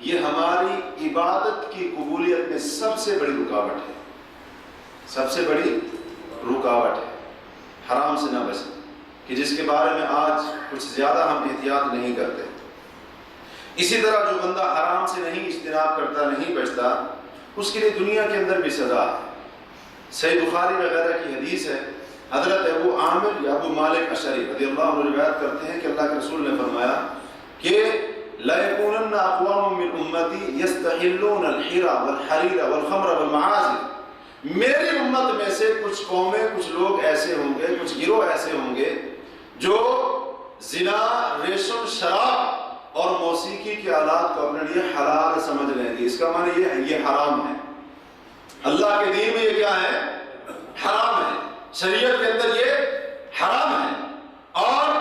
Speaker 2: یہ ہماری عبادت کی قبولیت میں سب سے بڑی رکاوٹ ہے، سب سے بڑی رکاوٹ ہے حرام سے نہ بچنا، کہ جس کے بارے میں آج کچھ زیادہ ہم احتیاط نہیں کرتے۔ اسی طرح جو بندہ حرام سے نہیں اجتناب کرتا، نہیں بچتا، اس کے لیے دنیا کے اندر بھی سزا ہے۔ صحیح بخاری وغیرہ کی حدیث ہے، حضرت ابو عامر یا ابو مالک اشعری رضی اللہ عنہ روایت کرتے ہیں کہ اللہ کے رسول نے فرمایا کہ لا يكونن اقوام من امتی يستحلون الحر والحرير والخمر والمعازف، میری امت میں سے کچھ قومیں، کچھ لوگ ایسے ہوں گے، کچھ گروہ ایسے ہوں گے جو زنا، ریشم، شراب اور موسیقی کے آلات کو اپنے لیے حلال سمجھ لیں گے۔ اس کا معنی یہ ہے یہ حرام ہے، اللہ کے دین میں یہ کیا ہے؟ حرام ہے، شریعت کے اندر یہ حرام ہے، اور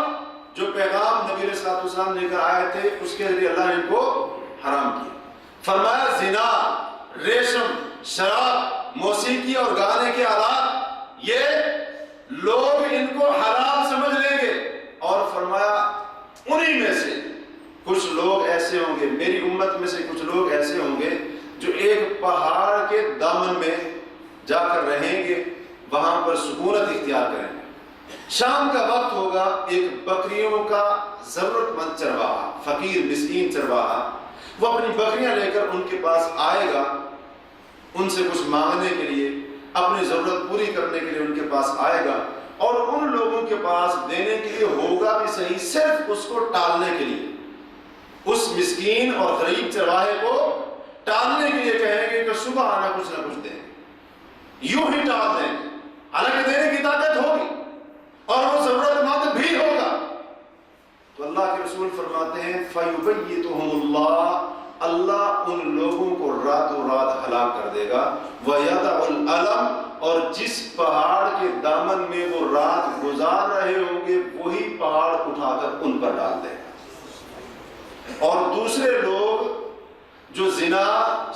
Speaker 2: جو پیغام نبی علیہ الصلوۃ والسلام لے کر آئے تھے اس کے ذریعے اللہ نے ان کو حرام کیا۔ فرمایا زنا، ریشم، شراب، موسیقی اور گانے کے آلات، یہ لوگ ان کو حلال سمجھ لیں گے، اور فرمایا انہی میں سے کچھ لوگ ایسے ہوں گے، میری امت میں سے کچھ لوگ ایسے ہوں گے جو ایک پہاڑ کے دامن میں جا کر رہیں گے، وہاں پر سکونت اختیار کریں گے، شام کا وقت ہوگا، ایک بکریوں کا ضرورت مند چرواہا، فقیر مسکین چرواہا، وہ اپنی بکریاں لے کر ان کے پاس آئے گا، ان سے کچھ مانگنے کے لیے، اپنی ضرورت پوری کرنے کے لیے ان کے پاس آئے گا، اور ان لوگوں کے پاس دینے کے لیے ہوگا بھی صحیح، صرف اس کو ٹالنے کے لیے، اس مسکین اور غریب چرواہے کو ٹالنے کے لیے کہیں گے کہ صبح آنا کچھ نہ کچھ دیں، یوں ہی ٹال دیں، حالانکہ دینے کی طاقت ہوگی اور وہ ضرورت مند بھی ہوگا۔ تو اللہ کے رسول فرماتے ہیں فَيُبَيِّتُهُمُ اللَّهُ، اللہ ان لوگوں کو راتوں رات ہلاک کر دے گا، وَيَدَعُ الْأَلَمْ، اور جس پہاڑ کے دامن میں وہ رات گزار رہے ہوں گے وہی پہاڑ اٹھا کر ان پر ڈال دے گا، اور دوسرے لوگ جو زنا،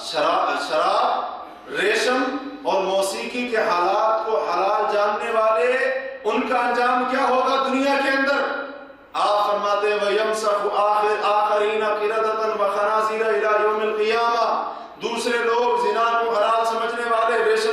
Speaker 2: شراب، ریشم اور موسیقی کے حالات کو حلال جاننے والے، ان کا انجام کیا ہوگا دنیا کے اندر؟ آپ فرماتے ہیں وَيَمْسَخُ آخَرِينَ قِرَدَةً وَخَنَازِيرَ إِلَى يَوْمِ الْقِيَامَةِ، دوسرے لوگ زنا کو حلال سمجھنے والے، ریشم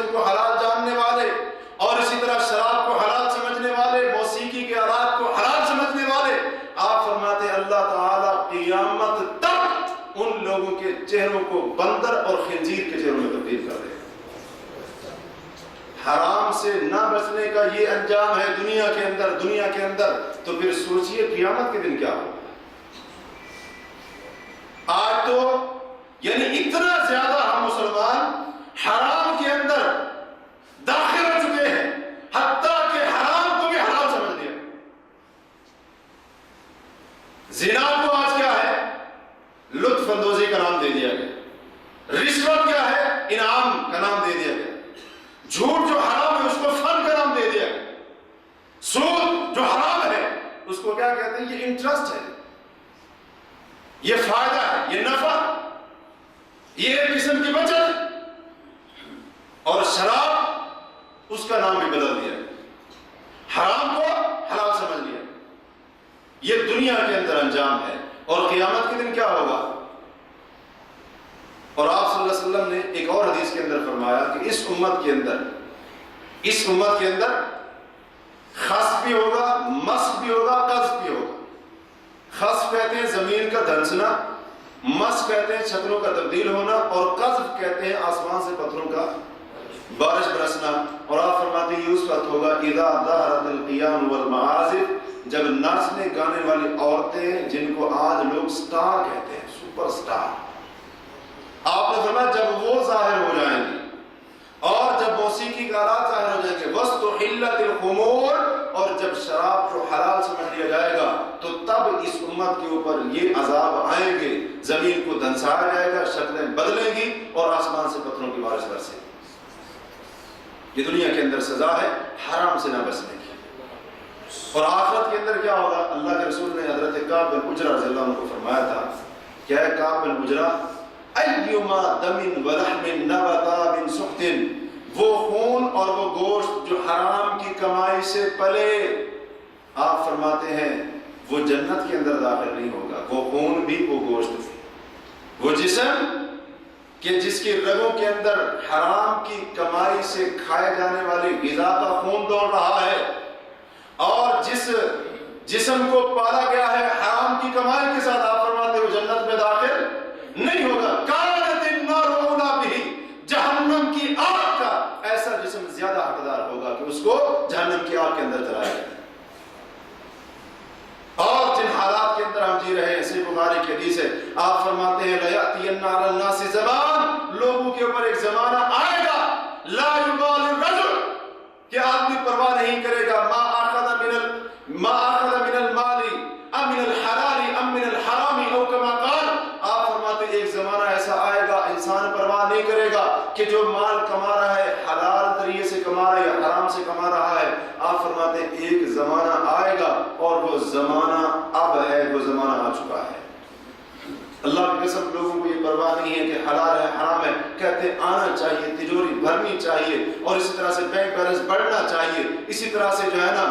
Speaker 2: حرام سے نہ بچنے کا یہ انجام ہے دنیا کے اندر، تو پھر سوچئے قیامت کے دن کیا ہوگا۔ آج تو یعنی اتنا زیادہ ہم مسلمان حرام کے اندر داخل ہو چکے ہیں، حتیٰ کہ حرام کو بھی حلال سمجھ لیا۔ زنا کو آج کیا ہے؟ لطف اندوزی کا نام دے دیا گیا۔ رشوت کیا ہے؟ انعام کا نام دے دیا گیا۔ جھوٹ جو حرام ہے اس کو فن کا نام دے دیا گیا۔ سود جو حرام ہے اس کو کیا کہتے ہیں؟ یہ انٹرسٹ ہے، یہ فائدہ ہے، یہ نفع، یہ ایک قسم کی بچت۔ اور شراب اس کا نام بھی بدل دیا، حرام کو حلال سمجھ لیا۔ یہ دنیا کے اندر انجام ہے، اور قیامت کے دن کیا ہوگا؟ اور آپ صلی اللہ علیہ وسلم نے ایک اور حدیث کے اندر فرمایا کہ اس امت کے اندر خسف بھی ہوگا، مسخ بھی ہوگا، قذف بھی ہوگا۔ خسف کہتے ہیں زمین کا دھنسنا، مسخ کہتے ہیں چھتروں کا تبدیل ہونا، اور قذف کہتے ہیں آسمان سے پتھروں کا بارش برسنا۔ اور آپ فرماتے ہیں یہ اس وقت ہوگا اذا ظہرت القیام والمعازف، جب ناچنے گانے والی عورتیں، جن کو آج لوگ سٹار کہتے ہیں، سپر سٹار، آپ نے فرمایا جب وہ ظاہر ہو جائیں گی، اور جب موسیقی کا آلات ظاہر ہو جائیں گے، وَاسْتُحِلَّتِ الْخُمُورُ، اور جب شراب کو حلال سمجھ لیا جائے گا، تو تب اس امت کے اوپر یہ عذاب آئیں گے، زمین کو دھنسایا جائے گا، شکلیں بدلیں گی، اور آسمان سے پتھروں کی بارش برسے گی۔ یہ دنیا کے اندر سزا ہے حرام سے نہ بچنے کی۔ اور آخرت کے اندر کیا ہوگا؟ اللہ کے رسول نے حضرت کعب بن عجرہ رضی اللہ عنہ کو فرمایا تھا کہ اے کعب بن عجرہ، ایما دم ولحم نبتا من سخط، وہ خون اور وہ گوشت جو حرام کی کمائی سے پلے، آپ فرماتے ہیں وہ جنت کے اندر داخل نہیں ہوگا۔ وہ خون بھی، وہ گوشت بھی، وہ جسم کہ جس کی رگوں کے اندر حرام کی کمائی سے کھائے جانے والی غذا کا خون دوڑ رہا ہے، اور جس جسم کو پالا گیا ہے حرام کی کمائی کے ساتھ، آپ فرماتے ہیں وہ جنت میں داخل نہیں ہوگا۔ کانت النار اولا بہ، جہنم کی آگ کا ایسا جسم زیادہ حقدار ہوگا کہ اس کو جہنم کی آگ کے اندر جلایا جائے۔ اور جن حالات کے اندر ہم جی رہے ہیں، صحیح بخاری کی حدیث ہے، آپ فرماتے ہیں لَيَأْتِيَنَّ عَلَى النَّاسِ زَمَانٌ، لوگوں کے اوپر ایک زمانہ آئے گا، لا يُبَالِ الرَّجُلُ، کہ آدمی پرواہ نہیں کرے گا، ما اخذ من المال ام من الحلال ام من الحرام، او کما قال، آپ فرماتے ہیں ایک زمانہ ایسا آئے گا انسان پرواہ نہیں کرے گا کہ جو مال کما رہا ہے حلال ذریعے سے کما رہا ہے یا حرام سے کما رہا ہے۔ آپ فرماتے ہیں ایک زمانہ آئے گا، اور وہ زمانہ اب ہے، وہ زمانہ آ چکا ہے۔ اللہ کی قسم لوگوں کو یہ پرواہ نہیں ہے کہ حلال ہے حرام ہے، کہتے ہیں آنا چاہیے، تجوری بھرنی چاہیے، اور اسی طرح سے بینک بیلنس بڑھنا چاہیے، اسی طرح سے جو ہے نا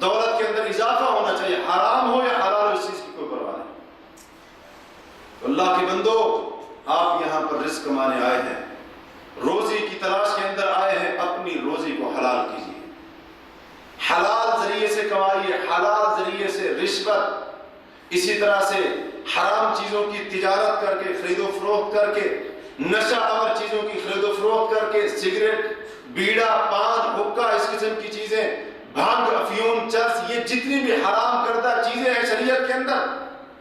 Speaker 2: دولت کے اندر اضافہ ہونا چاہیے، حرام ہو یا حلال ہو اس چیز کی کوئی پرواہ نہیں۔ تو اللہ کے بندو، آپ یہاں پر رزق کمانے آئے ہیں، روزی کی تلاش کے اندر آئے ہیں، اپنی روزی کو حلال کیجیے، حلال ذریعے سے کمائیے، حلال ذریعے سے رشوت، اسی طرح سے حرام چیزوں کی تجارت کر کے، خرید و فروخت کر کے، نشہ آور چیزوں کی خرید و فروخت کر کے، سگریٹ، بیڑا، پان، حقہ، اس قسم کی چیزیں، بھانگ، افیون، چرس، یہ جتنی بھی حرام کردہ چیزیں ہیں شریعت کے اندر،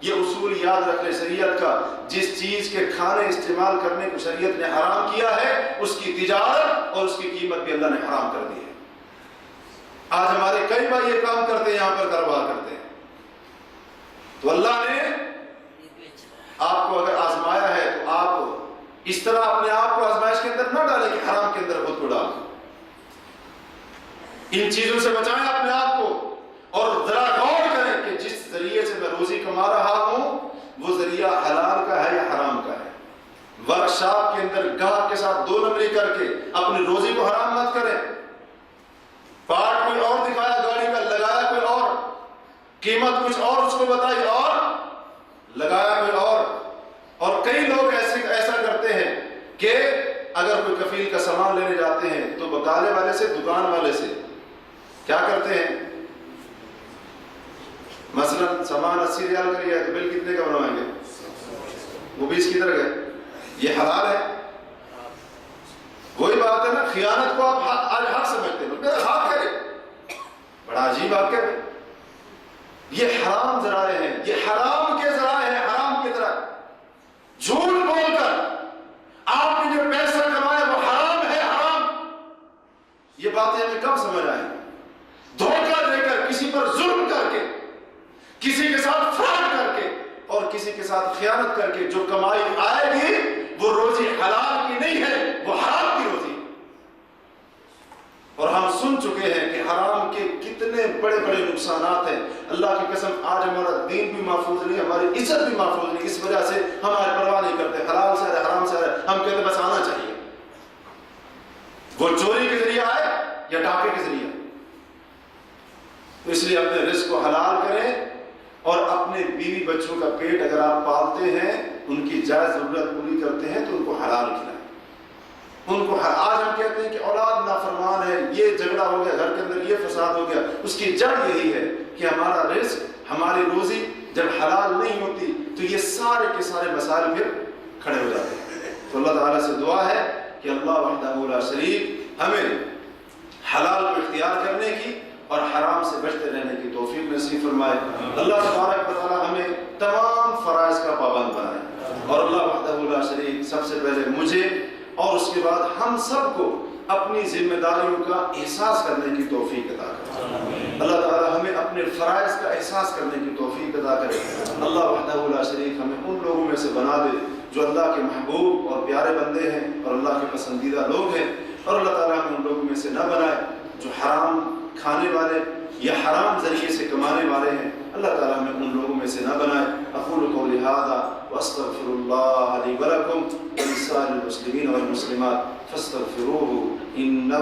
Speaker 2: یہ اصول یاد رکھ لیں شریعت کا، جس چیز کے کھانے استعمال کرنے کو شریعت نے حرام کیا ہے، اس کی تجارت اور اس کی قیمت بھی اللہ نے حرام کر دی ہے۔ آج ہمارے کئی بھائی یہ کام کرتے ہیں، یہاں پر کاروبار کرتے ہیں، تو اللہ نے آپ کو اگر آزمایا ہے تو آپ اس طرح اپنے آپ کو آزمائش کے اندر نہ ڈالیں کہ حرام کے اندر خود کو ڈال دیں۔ ان چیزوں سے بچائیں اپنے آپ کو، اور ذرا غور کریں کہ جس ذریعے سے میں روزی کما رہا ہوں وہ ذریعہ حلال کا ہے یا حرام کا ہے۔ ورکشاپ کے اندر گاہک کے ساتھ دو نمبری کر کے اپنی روزی کو حرام مت کریں۔ پارٹ کوئی اور دکھایا گاڑی کا، لگایا کوئی اور، قیمت کچھ اور اس کو بتائی اور لگایا کوئی اور کئی لوگ ایسا کرتے ہیں کہ اگر کوئی کفیل کا سامان لینے جاتے ہیں تو بکالے والے سے، دکان والے سے کیا کرتے ہیں، مثلا سامان 80 ریال کا لیا ہے تو بل کتنے کا بنوائیں گے؟ وہ 20 کی طرح گئے، یہ حلال ہے۔ وہی بات ہے نا، خیانت کو آپ آج حق سمجھتے ہیں، میرا حق کرے، بڑا عجیب واقعہ ہے۔ یہ حرام ذرائع ہیں، یہ حرام کے ذرائع ہیں، حرام کی طرح جھوٹ بول کر آپ نے جو پیسہ کمایا وہ حرام ہے، حرام۔ یہ باتیں ہمیں کب سمجھ آئیں؟ دھوکہ دے کر، کسی پر ظلم کر کے، کسی کے ساتھ فراڈ کر کے اور کسی کے ساتھ خیانت کر کے جو کمائی آئے گی وہ روزی حلال کی نہیں ہے، وہ حرام کی روزی۔ اور ہم سن چکے ہیں کہ حرام کے کتنے بڑے بڑے نقصانات ہیں۔ اللہ کی قسم آج ہمارا دین بھی محفوظ نہیں، ہماری عزت بھی محفوظ نہیں، اس وجہ سے ہم آج پرواہ نہیں کرتے، حلال سے ہے حرام سے ہے، ہم کہتے بس آنا چاہیے، وہ چوری کے ذریعے آئے یا ڈاکے کے ذریعے۔ تو اس لیے اپنے رزق کو حلال کریں اور اپنے بیوی بچوں کا پیٹ اگر آپ پالتے ہیں، ان کی جائز ضرورت پوری کرتے ہیں تو ان کو حلال کھلائیں۔ ان کو آج ہم کہتے ہیں کہ اولاد نافرمان ہے، یہ جھگڑا ہو گیا گھر کے اندر، یہ فساد ہو گیا، اس کی جڑ یہی ہے کہ ہمارا رزق، ہماری روزی جب حلال نہیں ہوتی تو یہ سارے کے سارے مسائل پھر کھڑے ہو جاتے ہیں۔ تو اللہ تعالیٰ سے دعا ہے کہ اللہ وحدہ لا شریک ہمیں حلال کو اختیار کرنے کی اور حرام سے بچتے رہنے کی توفیق نصیب فرمائے۔ اللہ تبارک و تعالیٰ ہمیں تمام فرائض کا پابند بنائے، اور اللہ وحدہ لا شریک سب سے پہلے مجھے اور اس کے بعد ہم سب کو اپنی ذمہ داریوں کا احساس کرنے کی توفیق عطا کرے۔ اللہ تعالیٰ ہمیں اپنے فرائض کا احساس کرنے کی توفیق عطا کرے۔ اللہ وحدہ لا شریک ہمیں ان لوگوں میں سے بنا دے جو اللہ کے محبوب اور پیارے بندے ہیں اور اللہ کے پسندیدہ لوگ ہیں، اور اللہ تعالیٰ ہمیں ان لوگوں میں سے نہ بنائے جو حرام کھانے والے یا حرام ذریعے سے کمانے والے ہیں۔ اللہ تعالیٰ ہمیں ان لوگوں میں سے نہ بنائے۔ اقول قولی ھذا واستغفر اللہ لی ولکم ولسائر المسلمین والمسلمات فاستغفروہ انہ